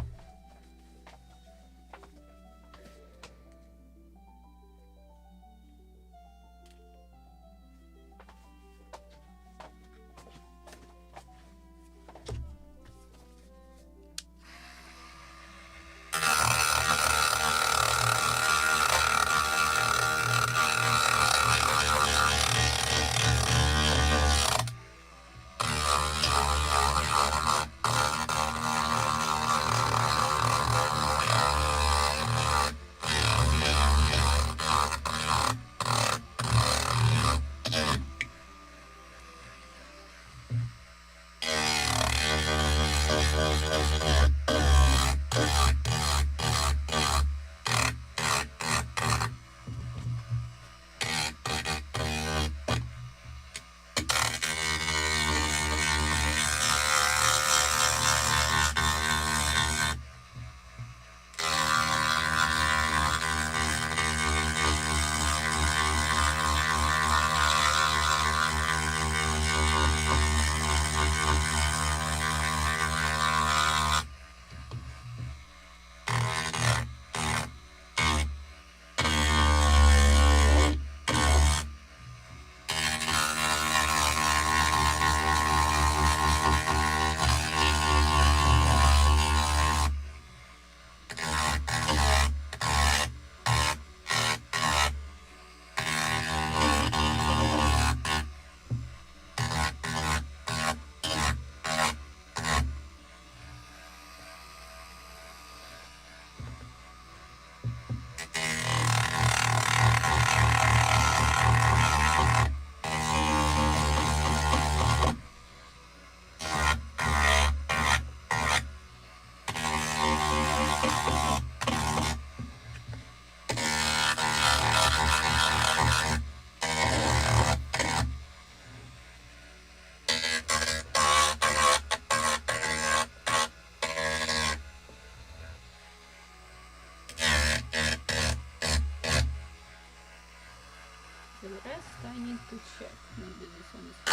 The rest I need to check. Maybe this one is for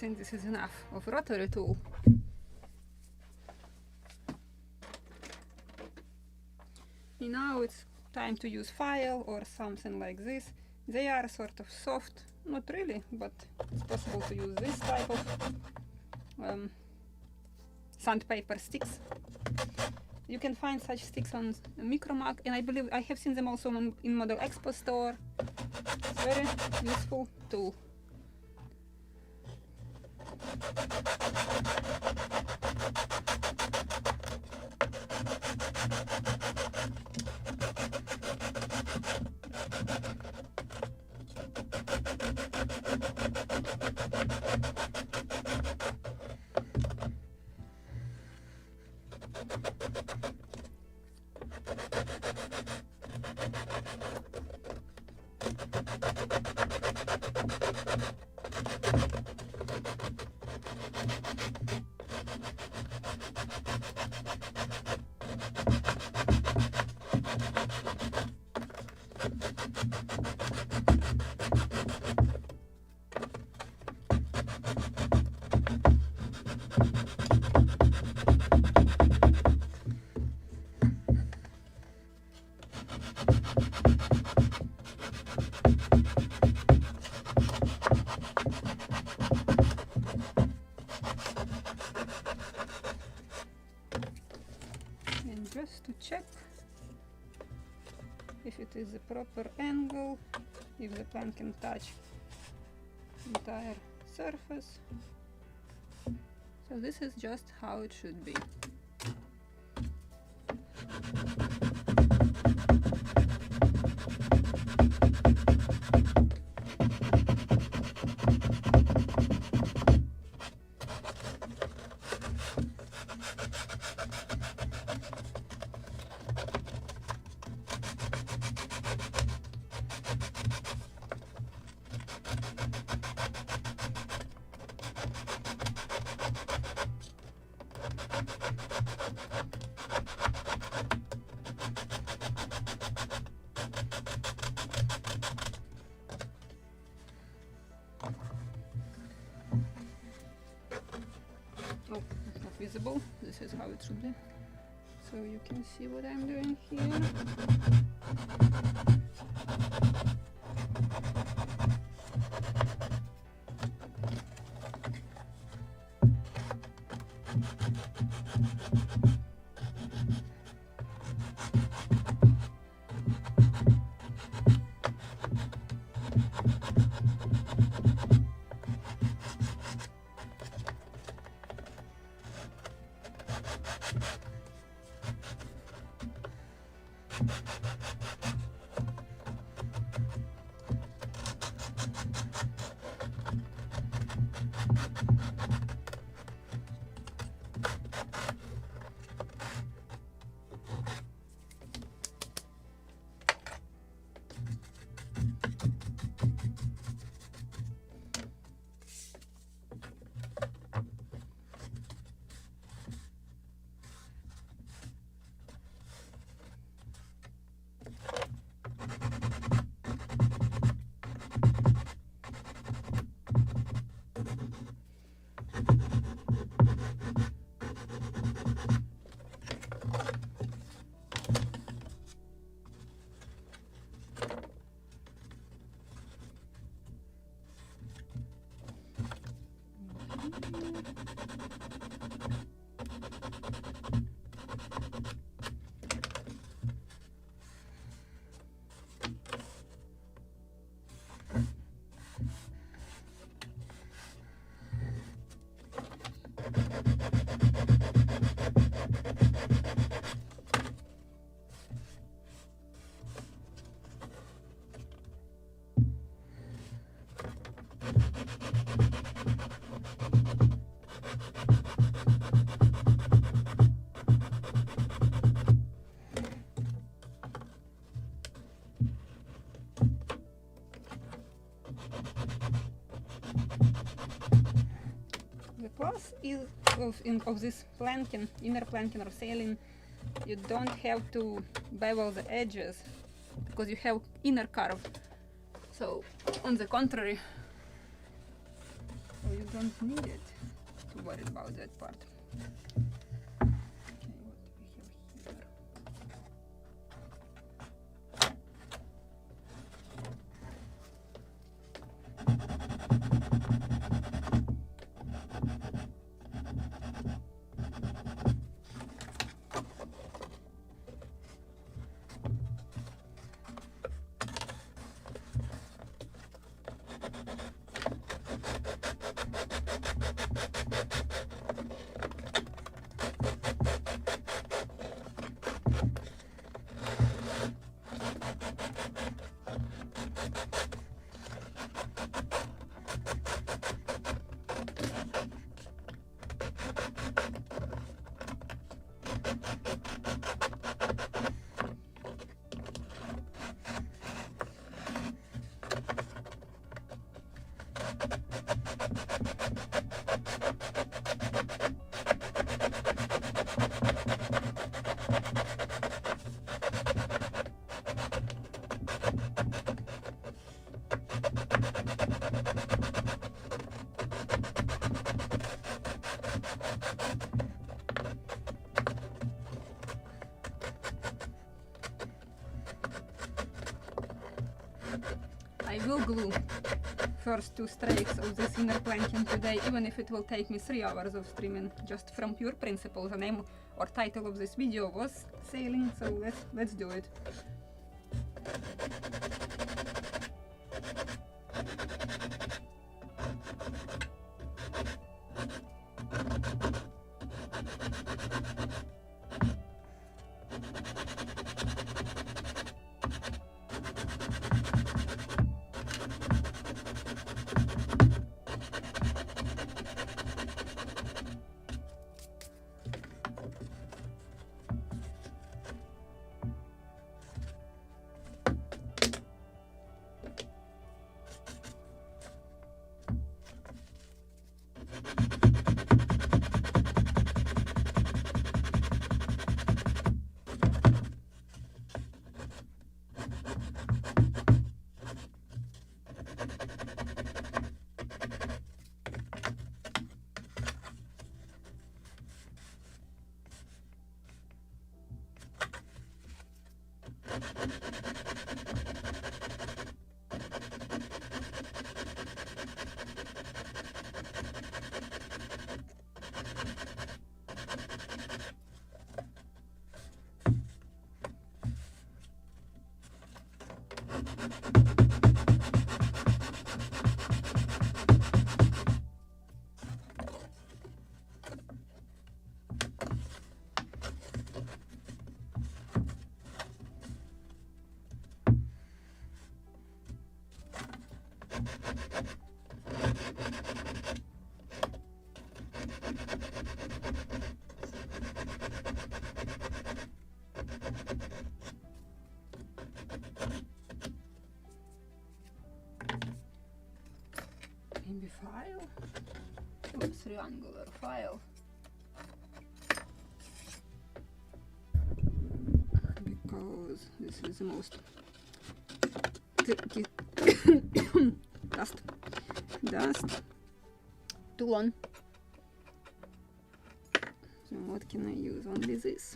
think this is enough of rotary tool. And now it's time to use file or something like this. They are sort of soft, not really, but it's possible to use this type of sandpaper sticks. You can find such sticks on Micromac, and I believe I have seen them also in Model Expo store. It's very useful tool. Just to check if it is the proper angle, if the plan can touch entire surface. So this is just how it should be. Oh, it's not visible. This is how it should be. So you can see what I'm doing here. Plus is of this planking, inner planking or sailing, you don't have to bevel the edges because you have inner curve. So on the contrary, you don't need it to worry about that part. Okay, what do we have here? I will glue first 2 strakes of this inner planking today, even if it will take me 3 hours of streaming, just from pure principle. The name or title of this video was sailing, so let's do it. Maybe file? Oops, triangular file. Because this is the most dust tool on. So what can I use? Only this.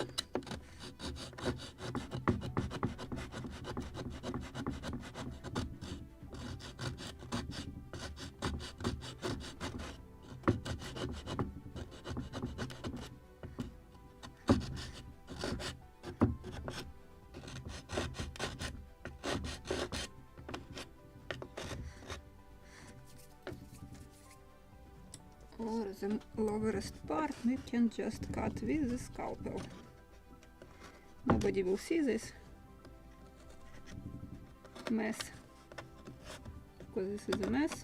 Or the lowerest part we can just cut with the scalpel. Nobody will see this mess, because this is a mess.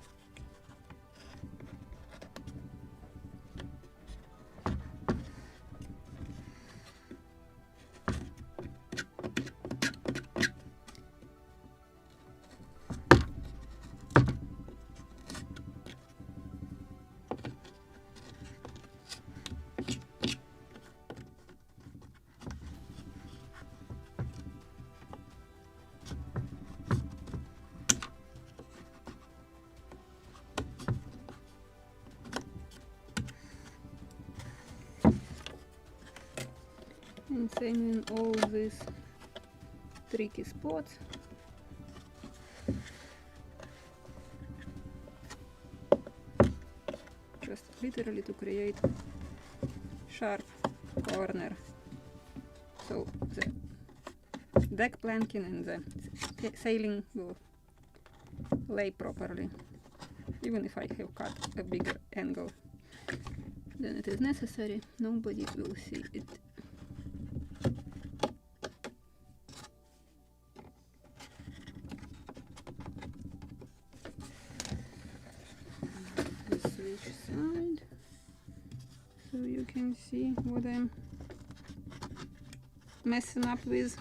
And same in all these tricky spots. Just literally to create sharp corner, so the deck planking and the sailing will lay properly, even if I have cut a bigger angle than it is necessary. Nobody will see it. Switch side so you can see what I'm messing up with.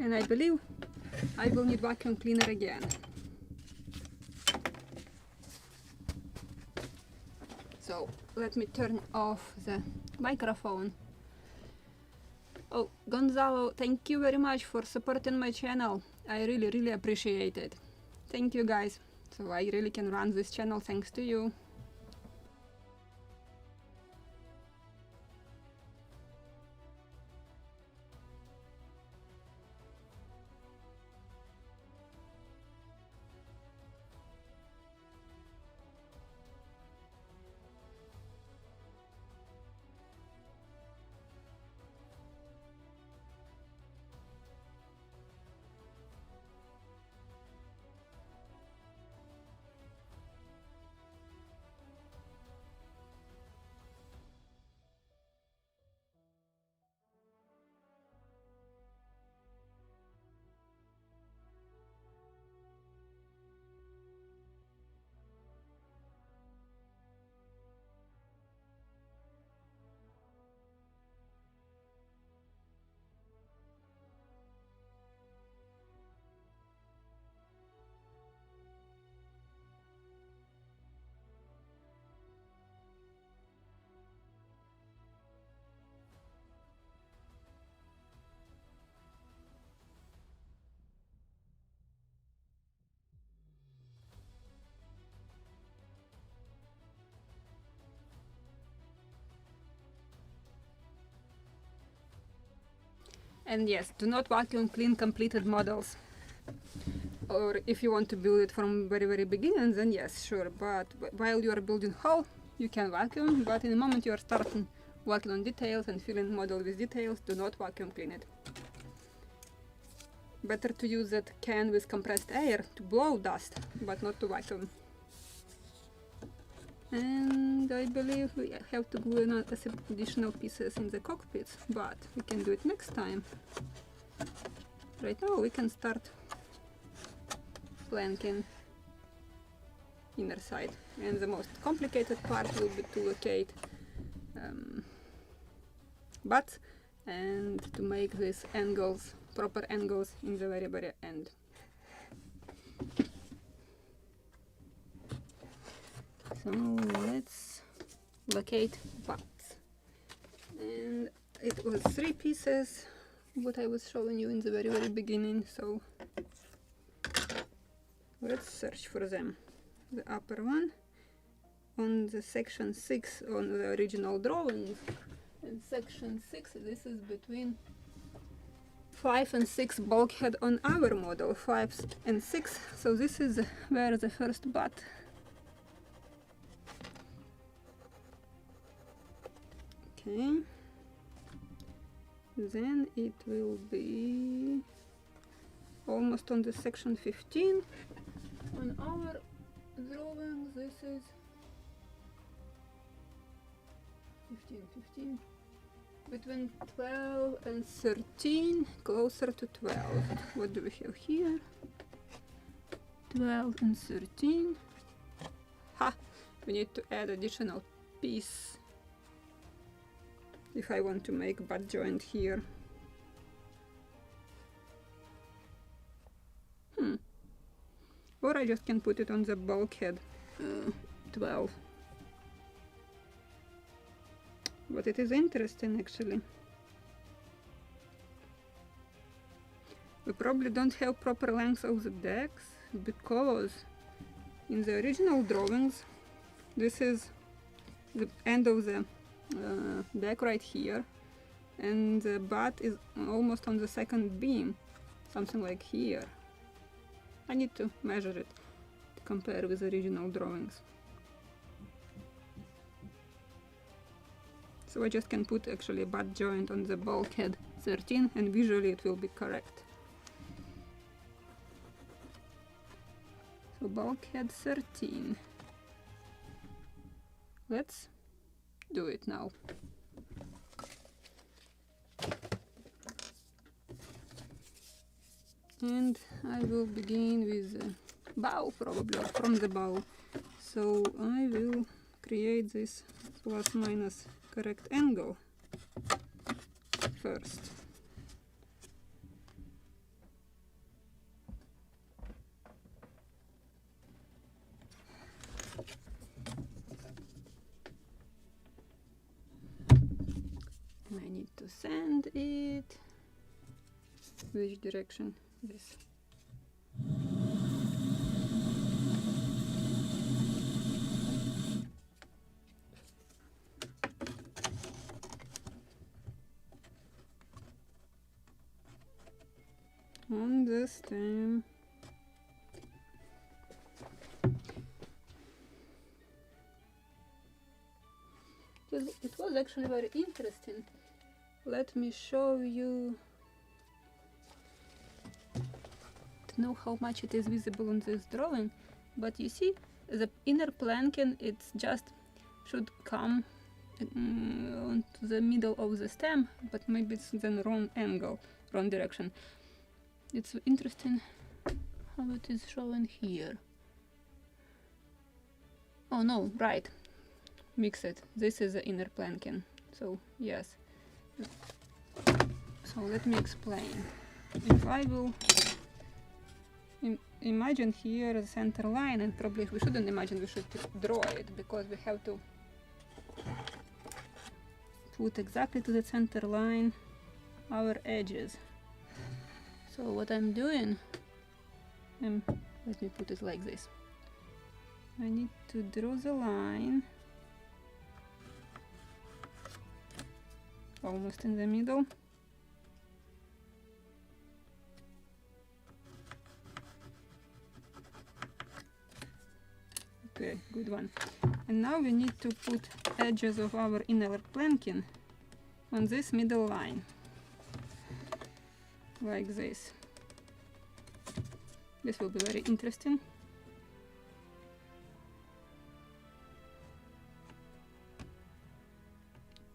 And I believe I will need vacuum cleaner again. So let me turn off the microphone. Oh, Gonzalo, thank you very much for supporting my channel. I really appreciate it. Thank you guys. So I really can run this channel thanks to you. And yes, do not vacuum clean completed models. Or if you want to build it from very beginning, then yes, sure. But while you are building hull, you can vacuum. But in the moment you are starting working on details and filling model with details, do not vacuum clean it. Better to use that can with compressed air to blow dust, but not to vacuum. And I believe we have to glue in additional pieces in the cockpits, but we can do it next time. Right now we can start planking inner side, and the most complicated part will be to locate butts and to make these angles, proper angles in the very end. So let's locate butts. And it was 3 pieces, what I was showing you in the very beginning, so let's search for them. The upper one on the section 6 on the original drawings, and section 6, this is between 5 and 6 bulkhead on our model, 5 and 6, so this is where the first butt. Okay, then it will be almost on the section 15. On our drawings, this is 15, between 12 and 13, closer to 12. What do we have here? 12 and 13. Ha! We need to add additional piece if I want to make butt joint here. Or I just can put it on the bulkhead 12. But it is interesting actually. We probably don't have proper length of the decks because in the original drawings this is the end of the deck right here, and the butt is almost on the second beam, something like here. I need to measure it to compare with the original drawings. So I just can put actually a butt joint on the bulkhead 13 and visually it will be correct. So bulkhead 13. Let's do it now. And I will begin with the bow, probably, or from the bow. So I will create this plus minus correct angle first. And I need to sand it. Which direction? This. On the stem. It was actually very interesting. Let me show you to know how much it is visible on this drawing. But you see, the inner planking, it's just should come onto the middle of the stem, but maybe it's then wrong angle, wrong direction. It's interesting how it is shown here. Oh no, right. Mix it. This is the inner planking. So yes. So let me explain. If I will imagine here the center line, and probably we shouldn't imagine, we should draw it, because we have to put exactly to the center line our edges. So what I'm doing, let me put it like this. I need to draw the line almost in the middle. Okay, good one. And now we need to put edges of our inner planking on this middle line, like this. This will be very interesting.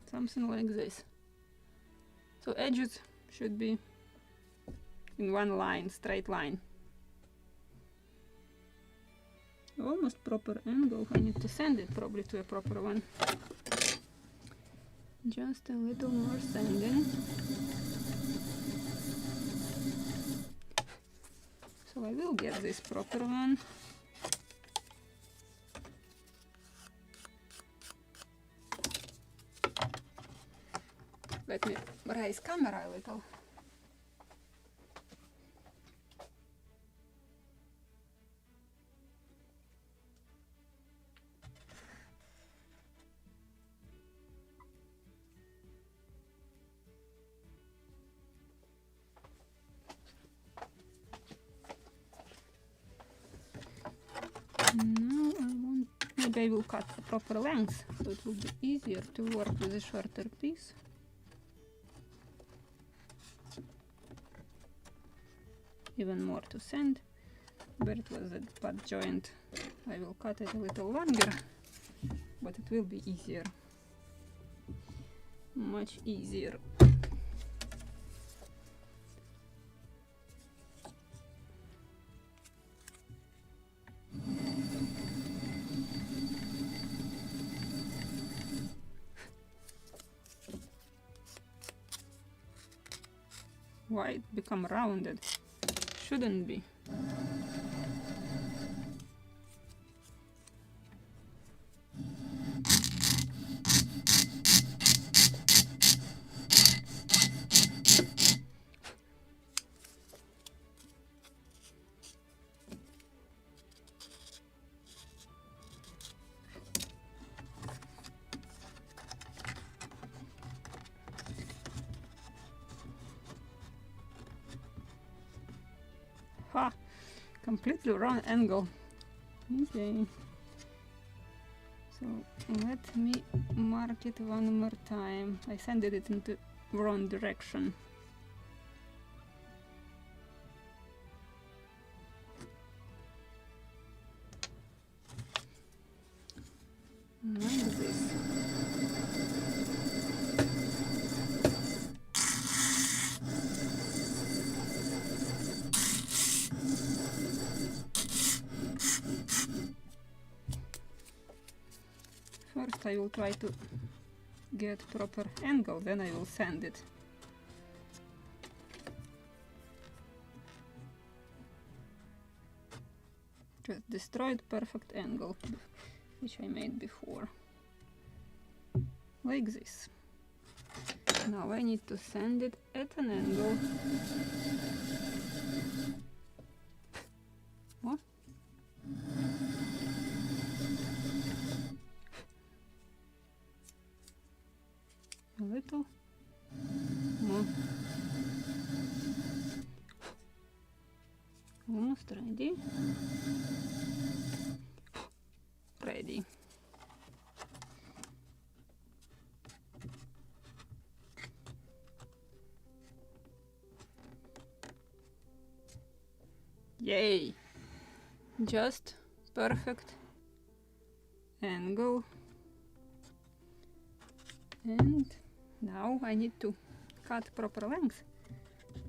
Something like this. So edges should be in one line, straight line. Almost proper angle. I need to sand it probably to a proper one. Just a little more sanding. So I will get this proper one. Let me raise camera a little. Now maybe I will cut the proper length, so it will be easier to work with a shorter piece. even more to sand. Where it was at butt joint, I will cut it a little longer, but it will be easier. Much easier. Why it become rounded? Shouldn't be. Ha! Completely wrong angle. Okay. So let me mark it one more time. I sended it into wrong direction. Like this. First I will try to get proper angle, then I will sand it. Just destroyed perfect angle, which I made before. Like this. Now I need to sand it at an angle. What? A little more. Almost ready. Ready. Yay! Just perfect angle. And now I need to cut proper length,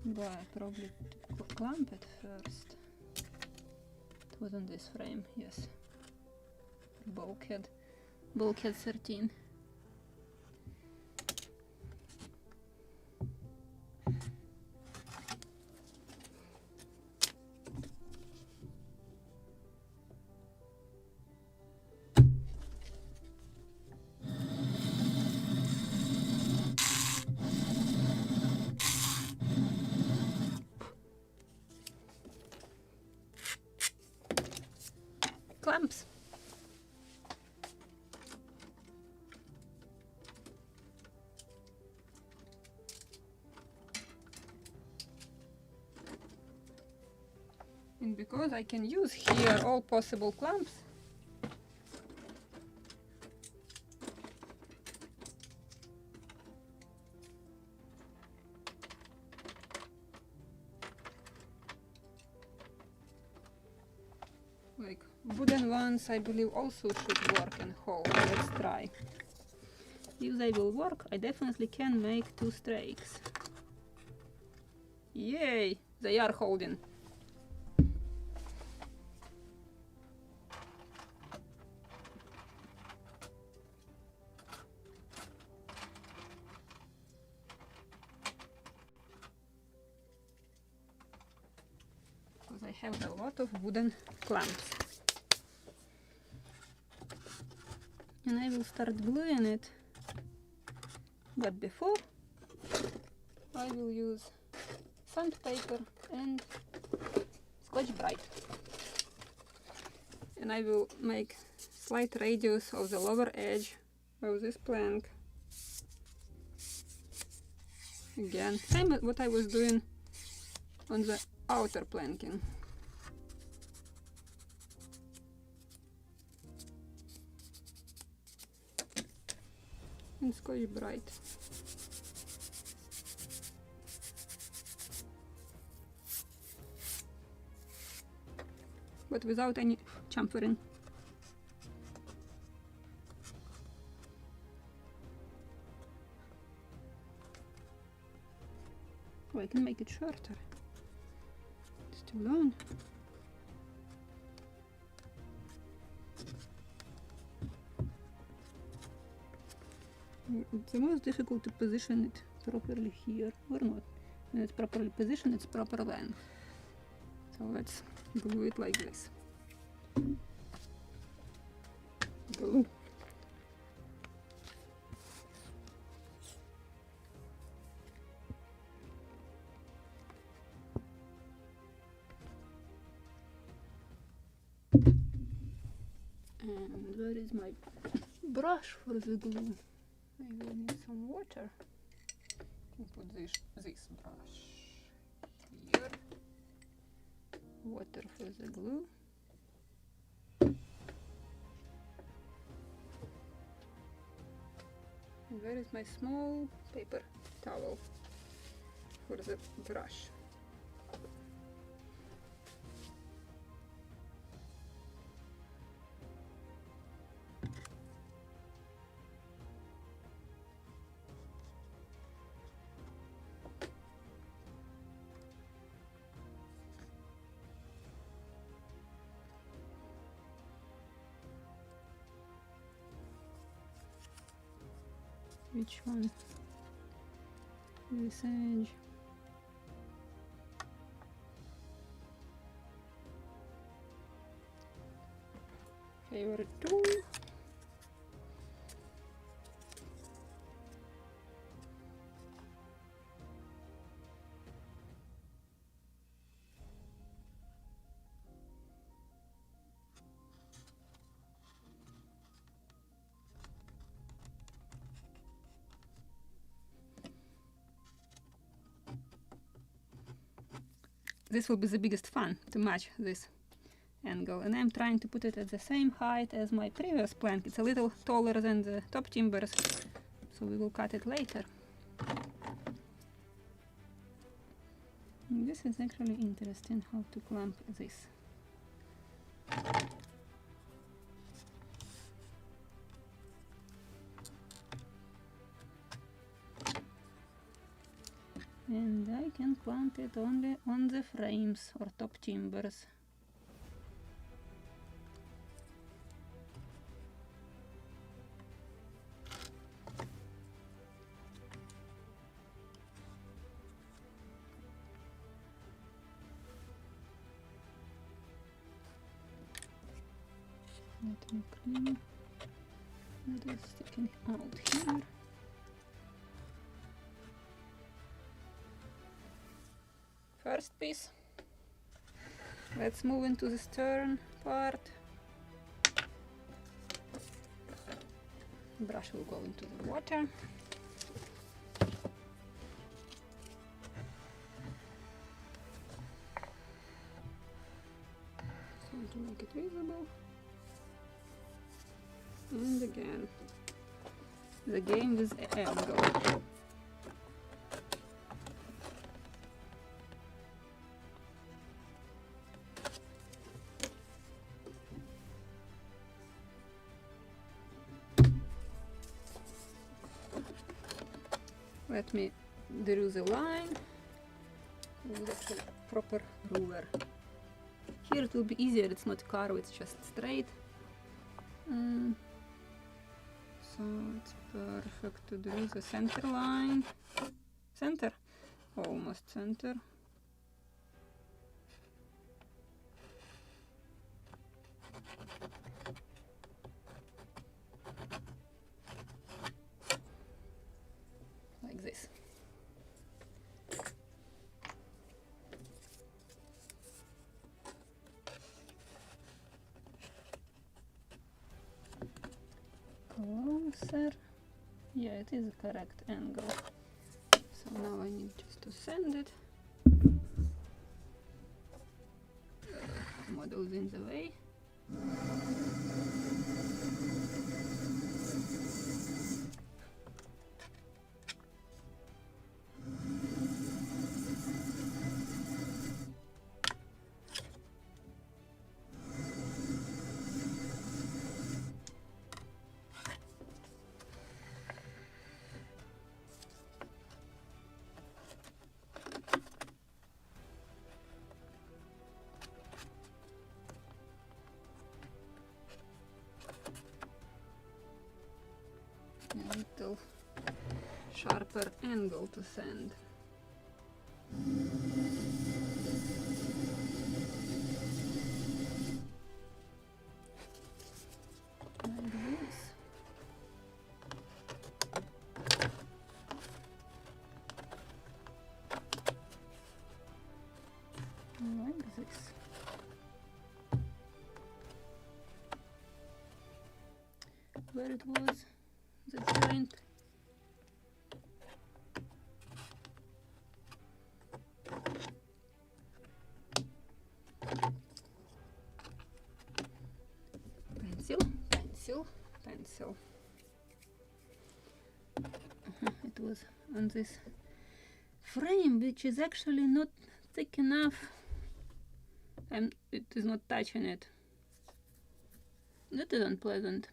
but probably to clamp it first. It was on this frame, yes. Bulkhead 13. Clamps. And because I can use here all possible clamps, like wooden ones I believe also should work and hold. Let's try. If they will work, I definitely can make 2 strakes. Yay! They are holding. Because I have a lot of wooden clamps. And I will start gluing it. But before, I will use sandpaper and Scotch-Brite. And I will make slight radius of the lower edge of this plank. Again, same as what I was doing on the outer planking. And Scotch-Brite. but without any chamfering. Oh, I can make it shorter. It's too long. It's the most difficult to position it properly here, or not. When it's properly positioned, it's proper length. So let's glue it like this. Glue. And where is my brush for the glue? I will need some water. I can put this brush here. Water for the glue. And where is my small paper towel for the brush? Which one? This edge. Favorite tool. This will be the biggest fun, to match this angle, and I'm trying to put it at the same height as my previous plank. It's a little taller than the top timbers, so we will cut it later. And this is actually interesting, how to clamp this. And I can clamp it only on the frames or top timbers. Let me clean what is sticking out here. First piece. Let's move into the stern part. Brush will go into the water. So to make it visible. And again, the game with angle. Let me draw the line with actually proper ruler. Here it will be easier, it's not curved, it's just straight. So it's perfect to draw the center line. Center? Almost center. Like this. Closer. Yeah, it is a correct angle. So now I need just to sand it. Model's in the way. little sharper angle to send. Like this. Like this. Where it was the joint. Pencil, pencil, pencil. It was on this frame, which is actually not thick enough, and it is not touching it. That is unpleasant.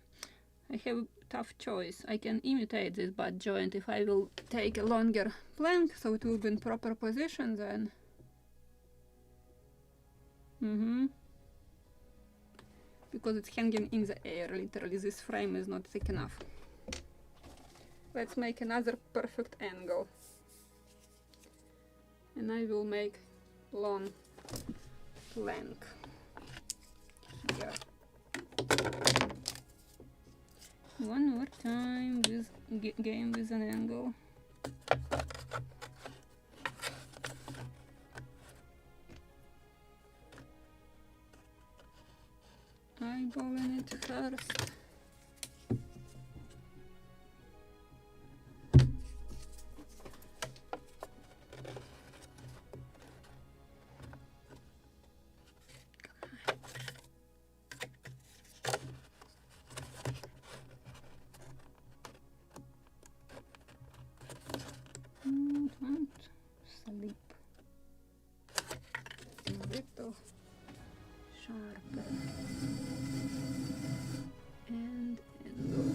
I have a tough choice. I can imitate this butt joint if I will take a longer plank, so it will be in proper position then. Because it's hanging in the air, literally. This frame is not thick enough. Let's make another perfect angle. And I will make long plank here. One more time with game with an angle. Eyeballing it first. Don't sleep. A little sharper and angle.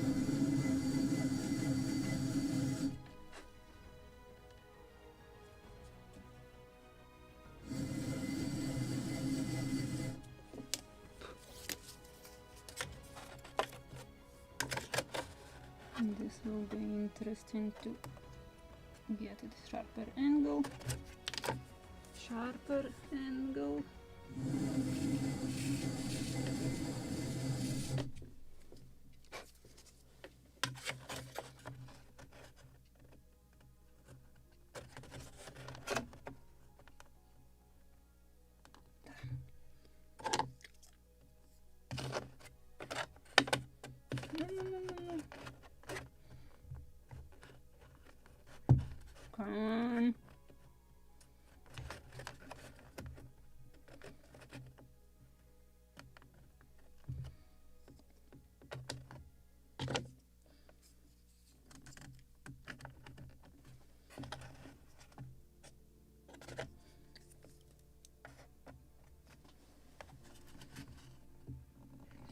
And this will be interesting to get it sharper angle. Sharper angle. Come on.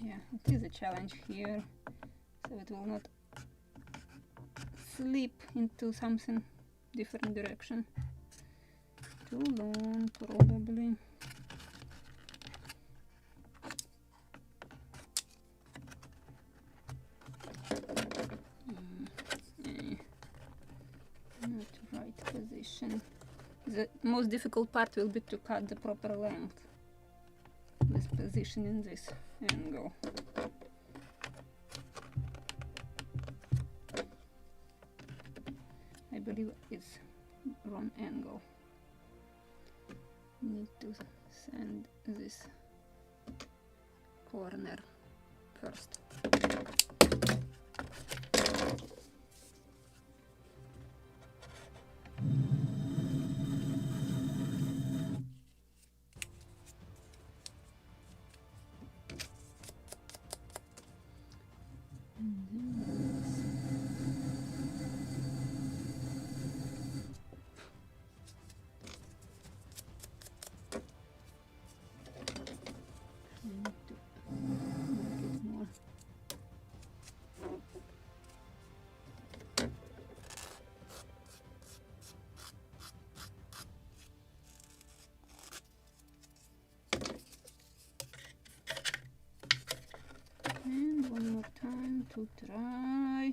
Yeah, it is a challenge here, so it will not slip into something different direction. Too long, probably. Not right position. The most difficult part will be to cut the proper length. This position in this angle. I believe it's wrong angle. Need to sand this corner first. And one more time to try,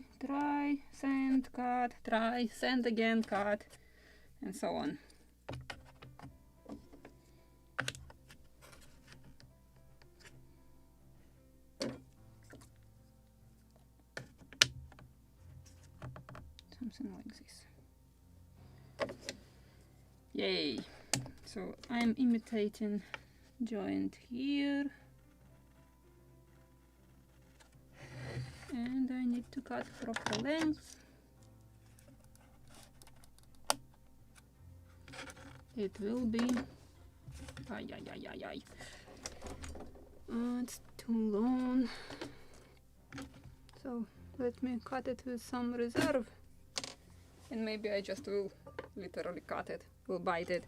sand. cut, try, send again, cut, and so on. Something like this. Yay! So I'm imitating joint here. And I need to cut proper length. It will be... Ay, ay, ay, ay, ay. It's too long. So let me cut it with some reserve. And maybe I just will literally cut it, will bite it.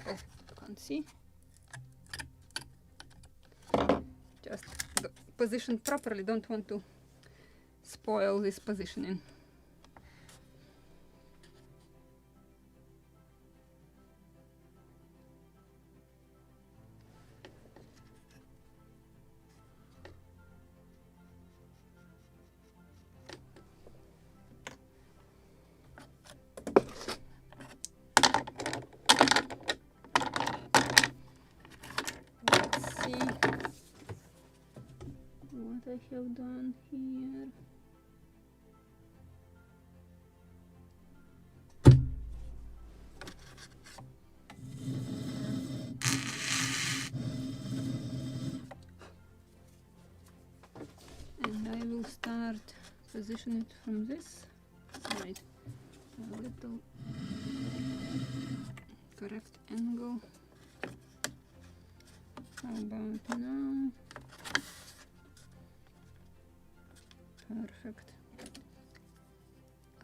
Oh, can't see. Just positioned properly, don't want to spoil this positioning. I have done here. And I will start position it from this side. A little correct angle. How about now? Perfect.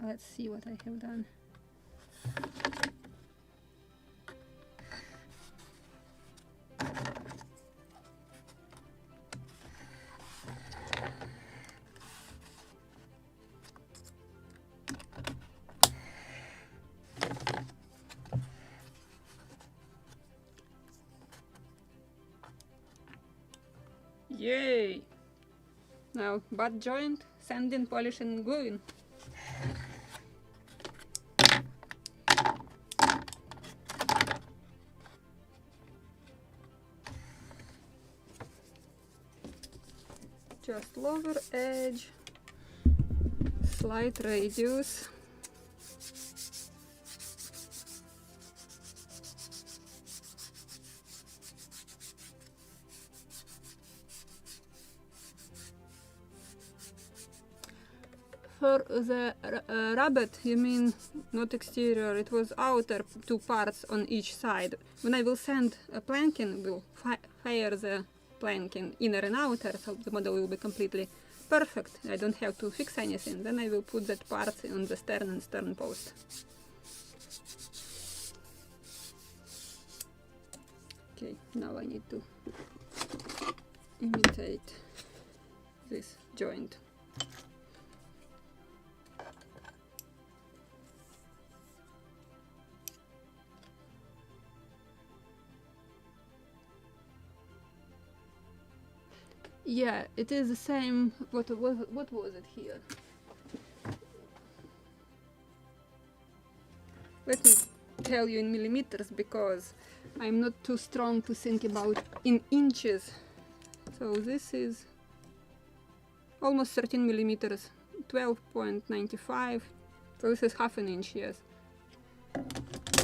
Let's see what I have done. Yay! Now butt joint, sanding, polishing, and gluing. Just lower edge, slight radius. For the rabbit, you mean not exterior, it was outer two parts on each side. When I will sand a planking, will fire the planking inner and outer, so the model will be completely perfect. I don't have to fix anything. Then I will put that part on the stern and stern post. Okay, now I need to imitate this joint. Yeah, it is the same. What was it here? Let me tell you in millimeters, because I'm not too strong to think about in inches. So this is almost 13 millimeters, 12.95. So this is half an inch, yes.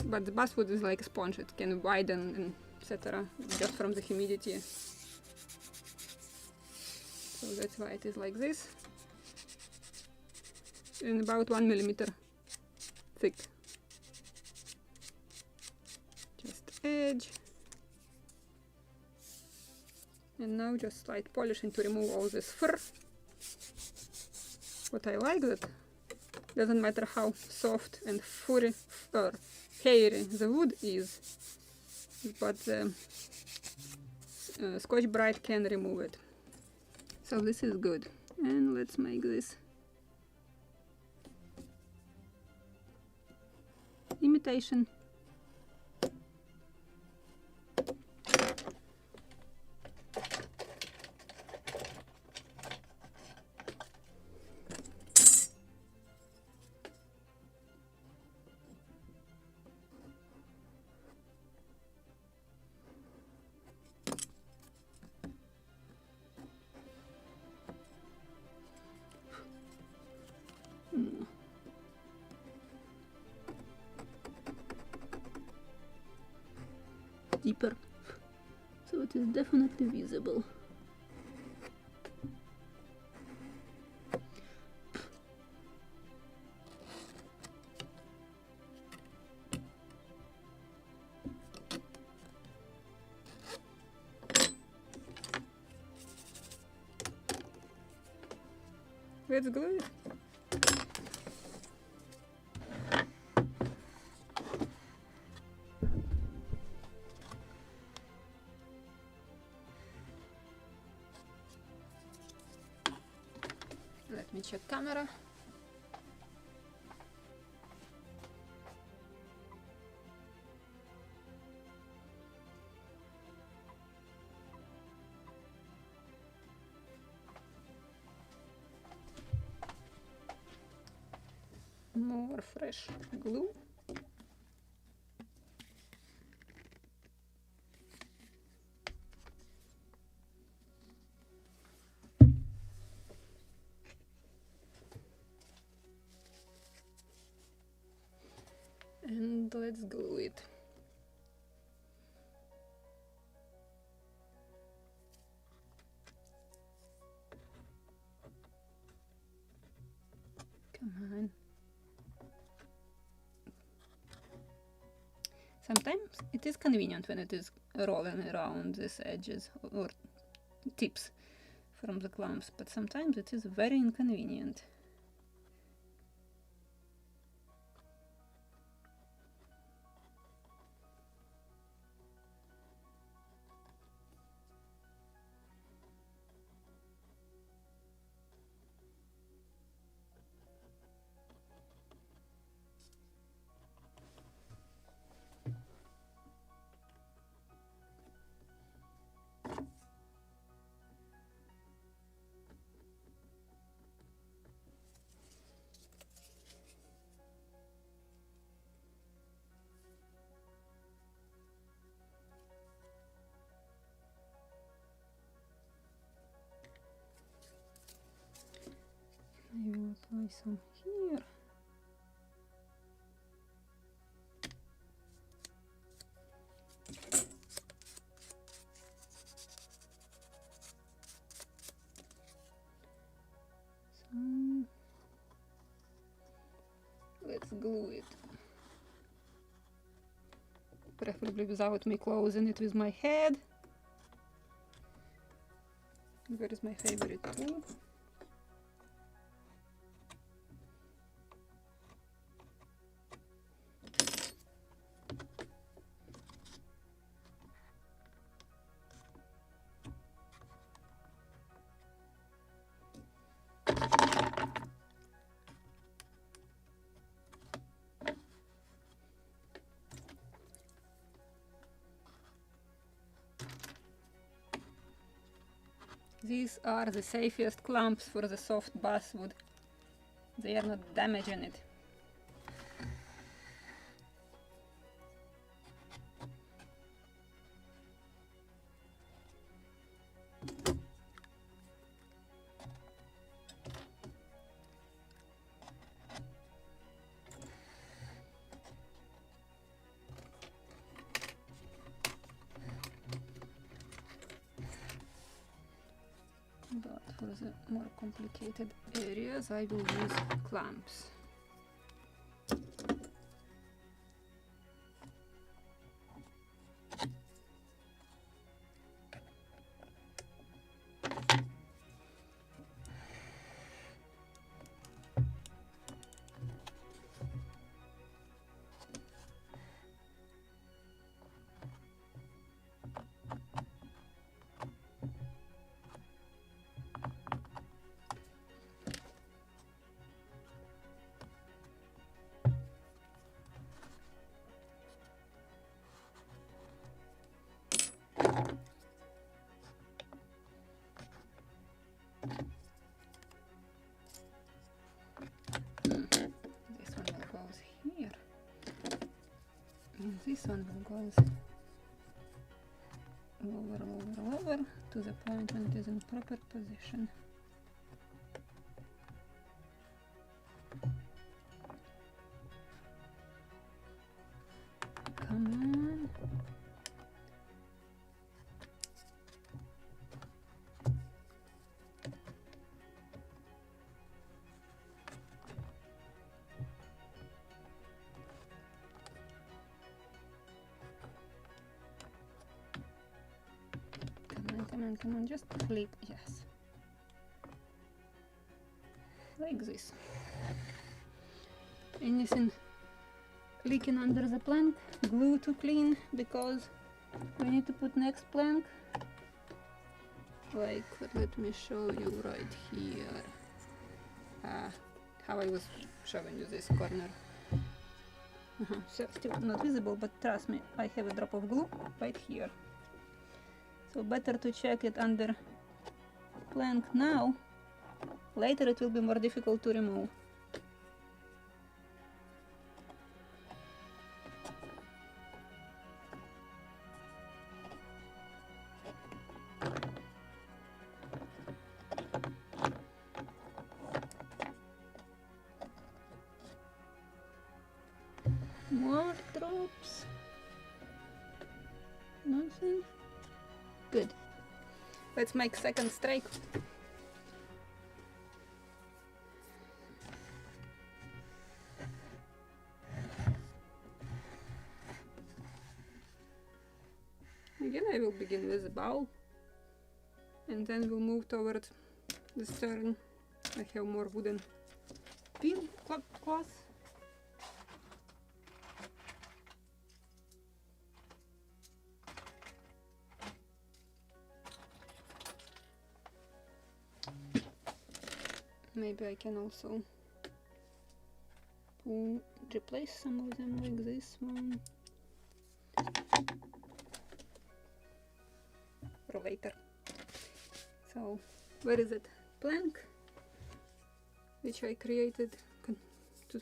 But the basswood is like a sponge; it can widen and etc. just from the humidity. So that's why it is like this, and about 1 millimeter thick. Just edge, and now just slight polishing to remove all this fur. What I like, that doesn't matter how soft and furry or hairy the wood is, but the Scotch-Brite can remove it. So this is good. And let's make this imitation. deeper, so it is definitely visible. Let's glue it. Let me check camera. More fresh glue. And let's glue it. Come on. Sometimes it is convenient when it is rolling around these edges or tips from the clumps, but sometimes it is very inconvenient. I will apply some here. So let's glue it. Preferably without me closing it with my head. Where is my favorite tool? These are the safest clamps for the soft basswood. They are not damaging it. But for the more complicated areas I will use clamps. And this one goes over to the point when it is in proper position. Come on. come on, just flip, yes. Like this. Anything leaking under the plank, glue to clean, because we need to put next plank. Like, let me show you right here. How I was showing you this corner. So still not visible, but trust me, I have a drop of glue right here. So better to check it under plank now. Later it will be more difficult to remove. More drops. Nothing. Good. Let's make second strake. Again, I will begin with the bow, and then we'll move toward the stern. I have more wooden pin cloth. Maybe I can also replace some of them like this one. For later. So, where is it? Plank, which I created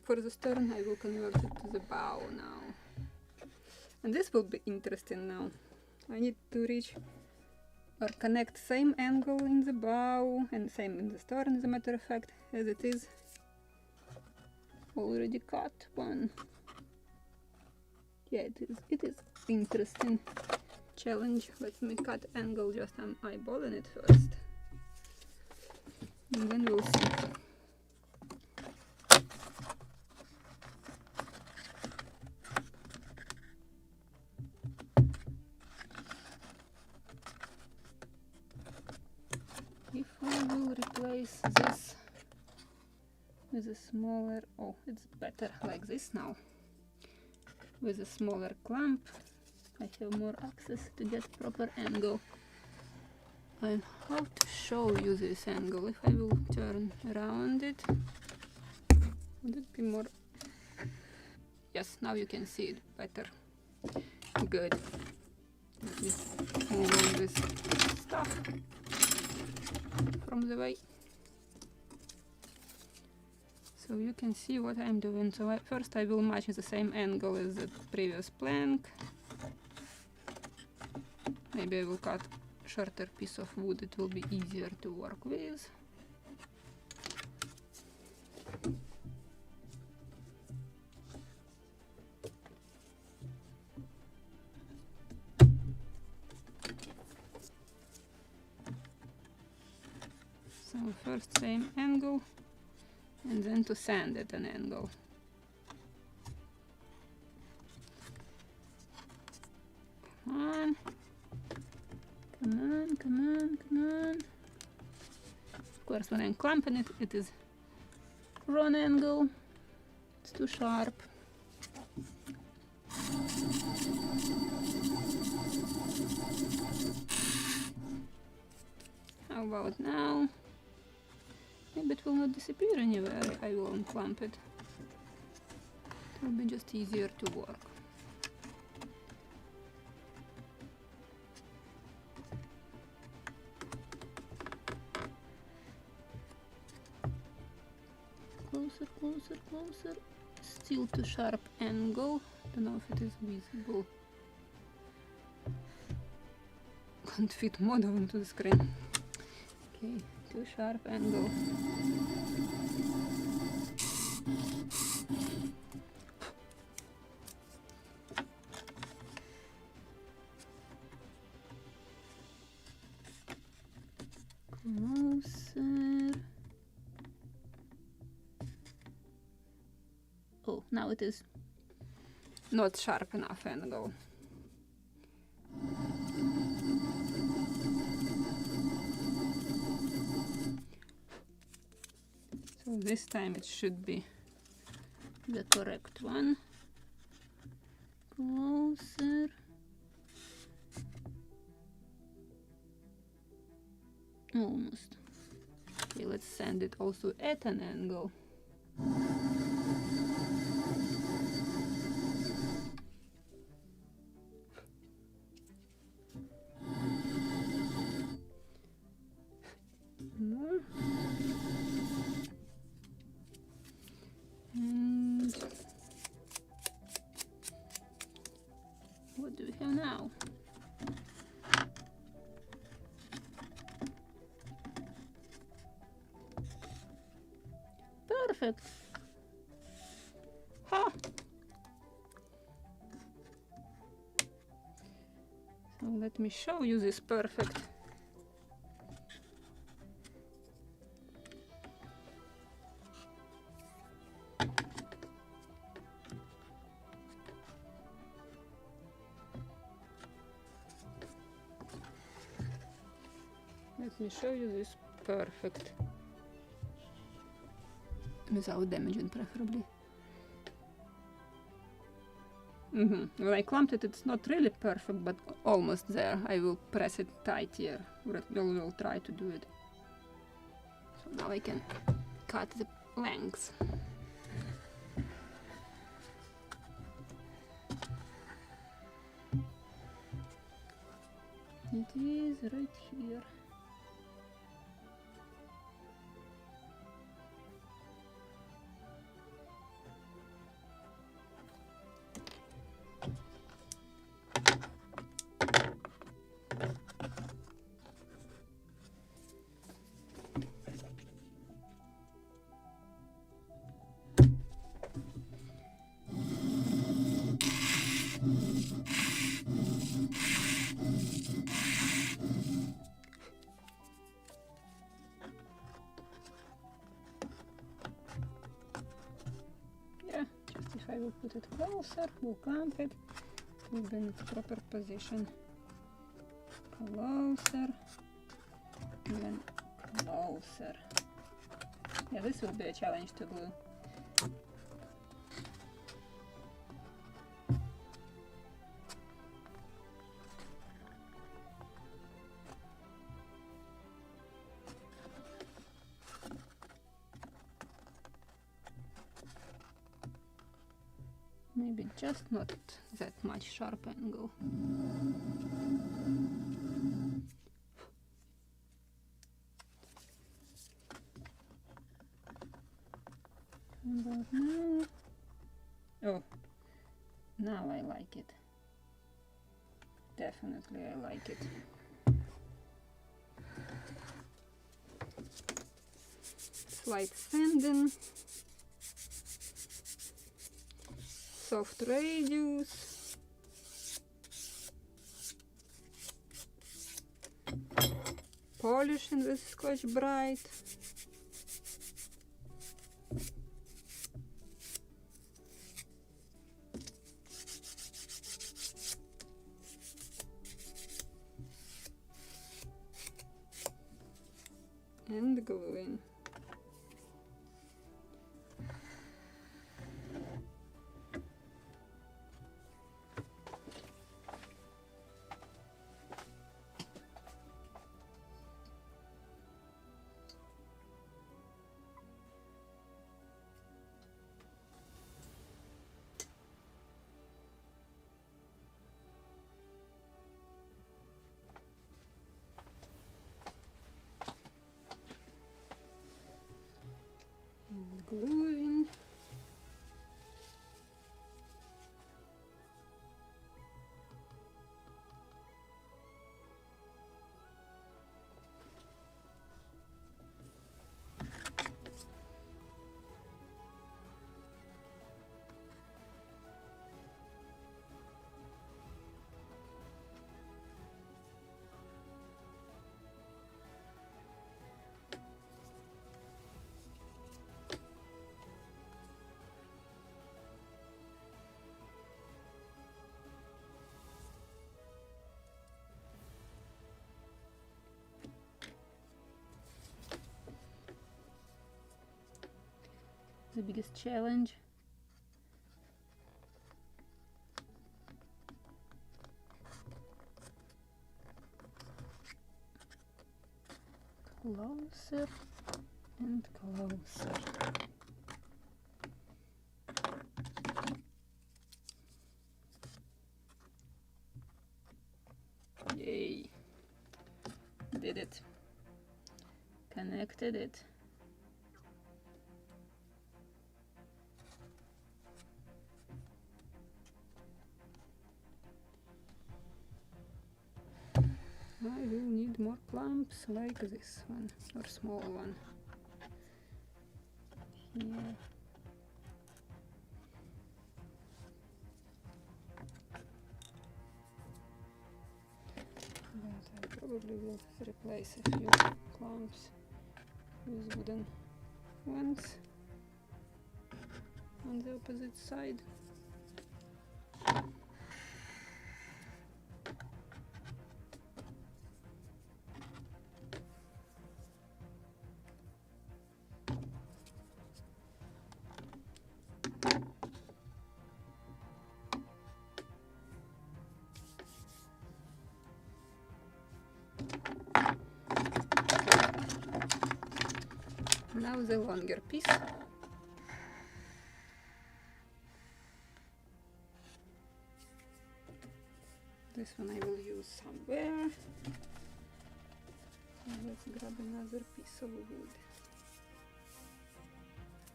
for the stern. I will convert it to the bow now. And this will be interesting now. I need to reach or connect same angle in the bow and same in the stern, as a matter of fact, as it is already cut one. Yeah, it is interesting challenge. Let me cut angle, just I'm eyeballing it first, and then we'll see. If I will replace this with a smaller, oh, it's better like this now, with a smaller clamp, I have more access to get proper angle. And how to show you this angle? If I will turn around it, would it be more? Yes, now you can see it better. Good. Let me move all this stuff from the way, so you can see what I'm doing. So first I will match the same angle as the previous plank. Maybe I will cut shorter piece of wood, it will be easier to work with. So first same angle, and then to sand at an angle. Come on. Come on, come on, come on. Of course, when I'm clamping it, it is wrong angle. It's too sharp. How about now? Maybe it will not disappear anywhere if I will unclamp it. It will be just easier to work. Closer, closer, closer. Still too sharp angle. Don't know if it is visible. Can't fit model into the screen. Okay, too sharp angle. Closer. Oh, now it is not sharp enough angle. So this time it should be the correct one. Closer. Almost. Okay, let's send it also at an angle. More. And what do we have now? Perfect. Ha! So let me show you this perfect. Let me show you this perfect. Without damaging, preferably. When I clamped it, it's not really perfect, but almost there. I will press it tight here. We'll try to do it. So now I can cut the length. It is right here. I will put it closer, we'll clamp it, we'll bring its proper position. Closer, even closer. Yeah, this will be a challenge to glue. Maybe just not that much sharp angle. About now. Oh, now I like it. Definitely I like it. Slight sanding. Soft radius. Polishing with Scotch Brite. And gluing. Gluing. the biggest challenge. Closer and closer. Yay! Did it. Connected it. I will need more clamps like this one, or small one. Here. But I probably will replace a few clamps with wooden ones on the opposite side. Now the longer piece. This one I will use somewhere. So let's grab another piece of wood.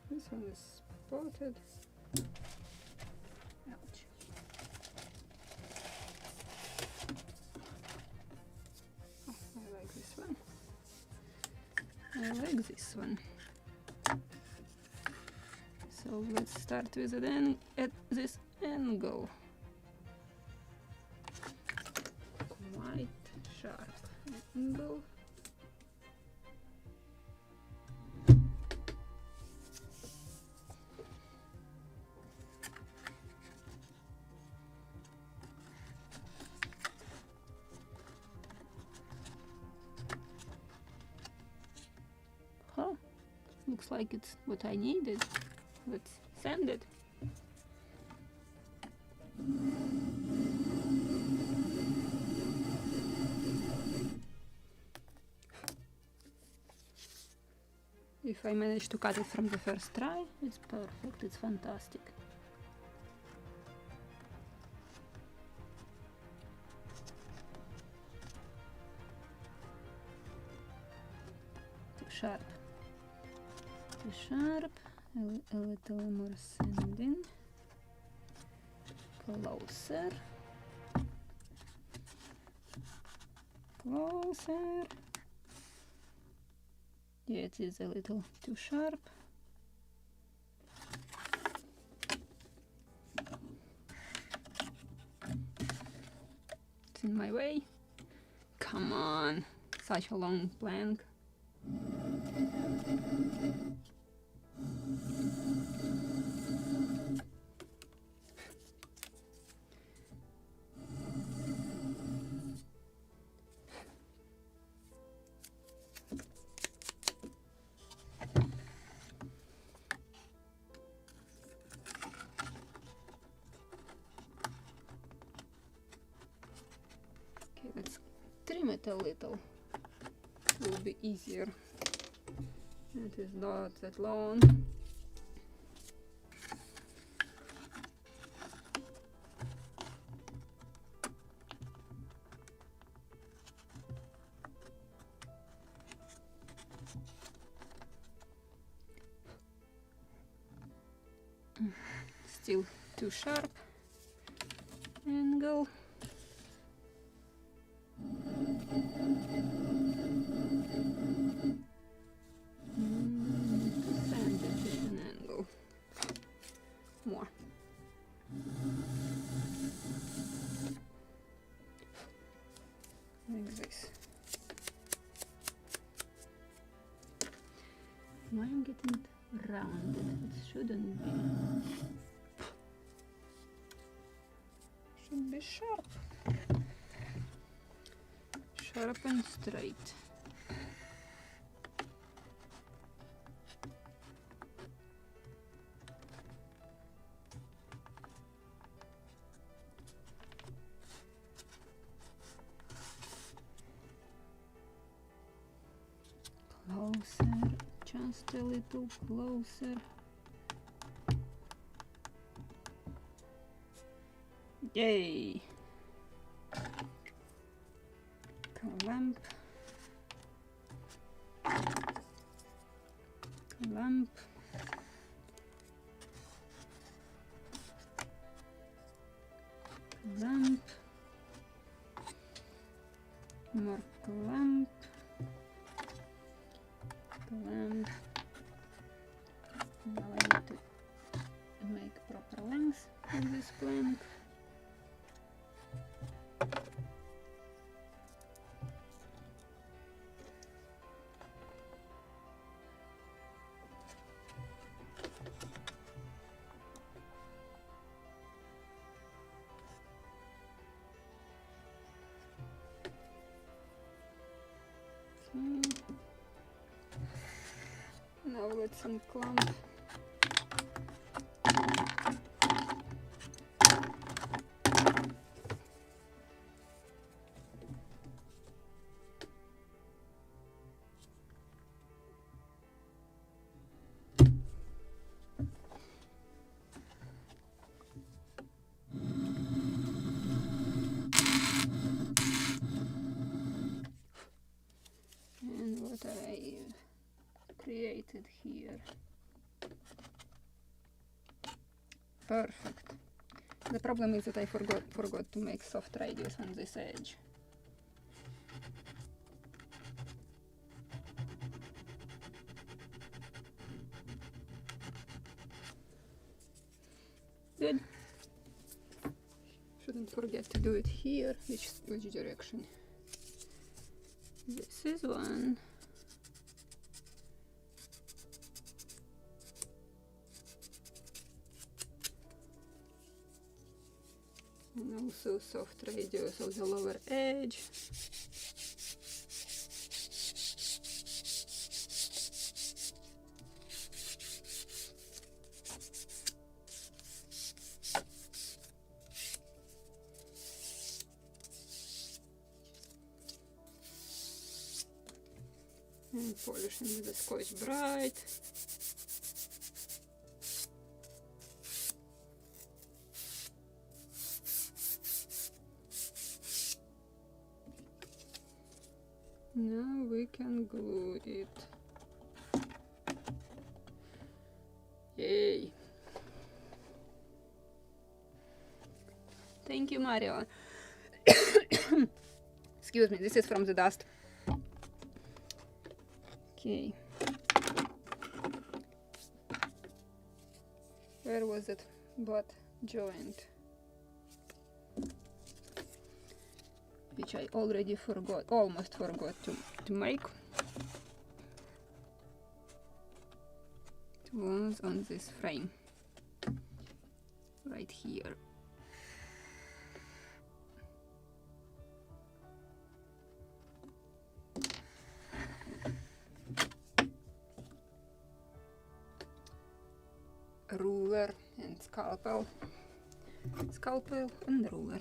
This one is spotted. Ouch. Oh, I like this one. I like this one. So let's start with it at this angle. Quite sharp angle. Huh, looks like it's what I needed. Let's sand it. If I manage to cut it from the first try, it's perfect, it's fantastic. Too sharp. Too sharp. A little more sanding. Closer. Closer. Yeah, it is a little too sharp. It's in my way. Come on, such a long plank. Let's trim it a little. It will be easier. It is not that long. Still too sharp. Angle. Sand it at an angle. More. Like this. Why I'm getting it rounded? It shouldn't be. Should be sharp. Sharp and straight. Just a little closer. Yay! Clamp. Clamp. Clamp. More clamp. Clamp. Now I need to make proper length of this clamp. Now let's unclamp. And what have I created here? Perfect. The problem is that I forgot to make soft radius on this edge. Good. Shouldn't forget to do it here. Which direction? This is one. And also soft radius of the lower edge. And polishing with the Scotch Brite. Now we can glue it. Yay! Thank you, Mario. Excuse me, this is from the dust. Okay. Where was it? Butt joint, which I already almost forgot to make. It was on this frame, right here. Ruler and scalpel and ruler.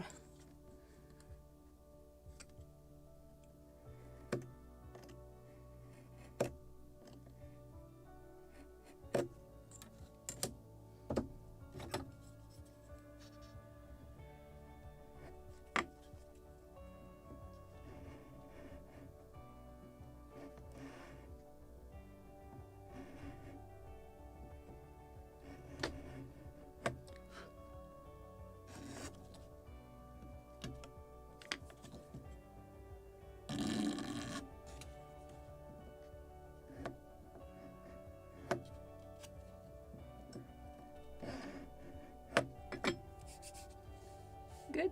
Good.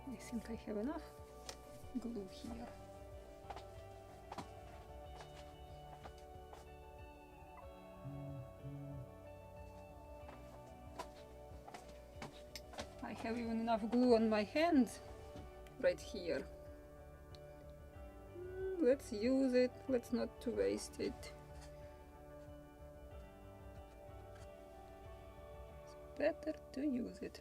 I think I have enough glue here. I have even enough glue on my hands right here. Let's use it. Let's not to waste it. better to use it.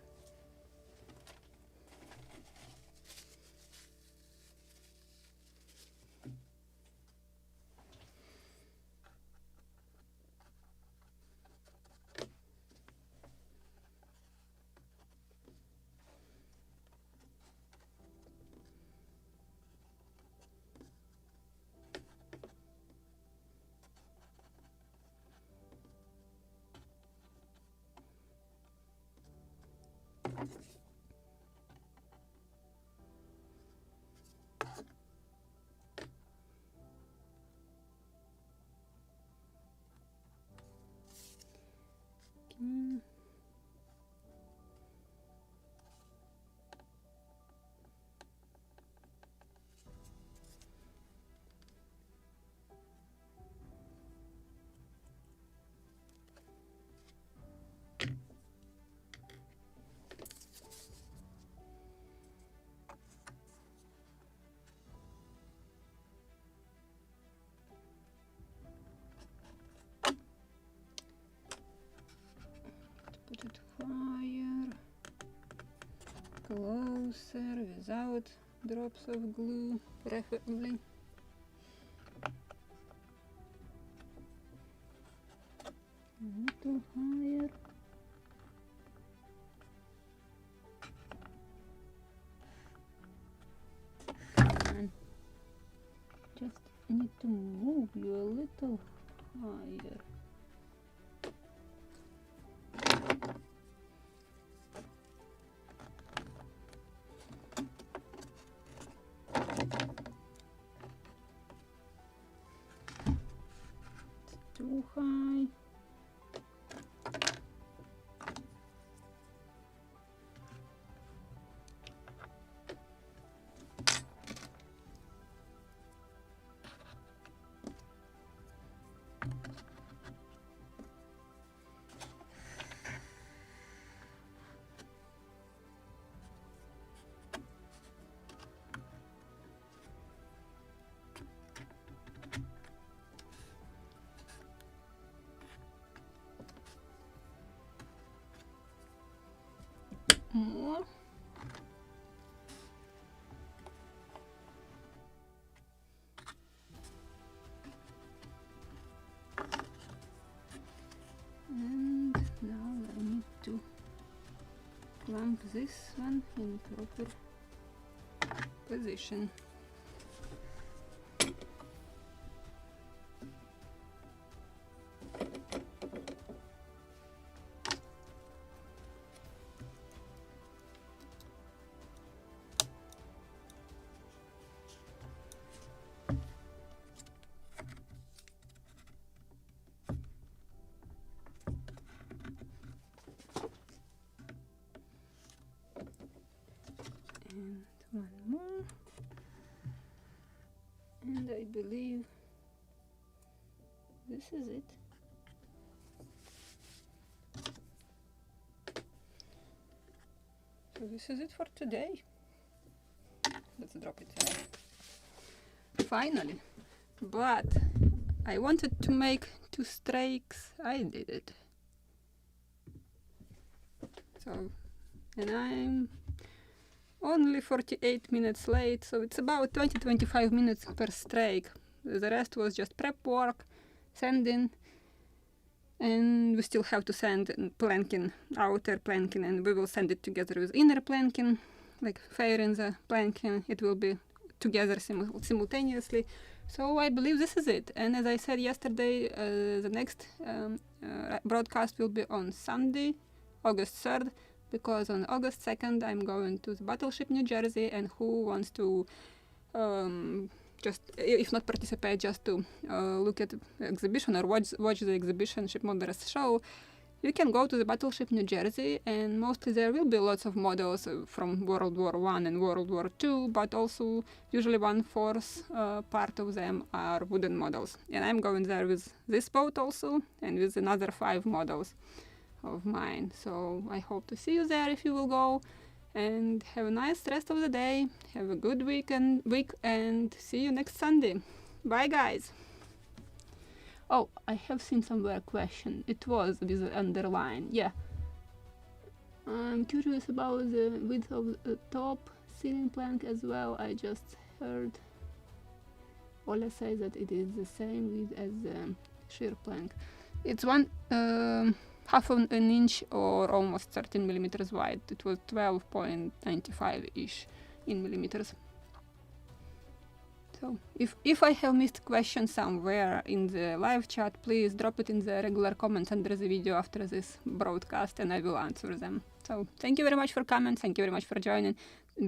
Put it higher, closer, without drops of glue, preferably. A little higher. And just need to move you a little higher. Too high. More. And now I need to clamp this one in proper position. And one more, and I believe this is it. So this is it for today. Let's drop it there. Finally, but I wanted to make 2 strakes. I did it. So, and I'm only 48 minutes late, so it's about 20-25 minutes per strake. The rest was just prep work, sanding, and we still have to sand planking, outer planking, and we will sand it together with inner planking, like fairing the planking. It will be together simultaneously. So I believe this is it. And as I said yesterday, the next broadcast will be on Sunday, August 3rd, because on August 2nd I'm going to the Battleship New Jersey, and who wants to just, if not participate, just to look at the exhibition or watch the exhibition Ship Modelers show, you can go to the Battleship New Jersey, and mostly there will be lots of models from World War I and World War II, but also usually 1/4 part of them are wooden models. And I'm going there with this boat also, and with another 5 models of mine. So I hope to see you there if you will go, and have a nice rest of the day. Have a good week, and see you next Sunday. Bye, guys. Oh, I have seen somewhere a question. It was with the underline. Yeah. I'm curious about the width of the top ceiling plank as well. I just heard Olha say that it is the same width as the shear plank. It's one half of an inch or almost 13 millimeters wide. It was 12.95-ish in millimeters. So if I have missed question somewhere in the live chat, please drop it in the regular comments under the video after this broadcast and I will answer them. So thank you very much for comments, thank you very much for joining.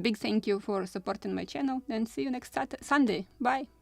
Big thank you for supporting my channel and see you next Sunday. Bye!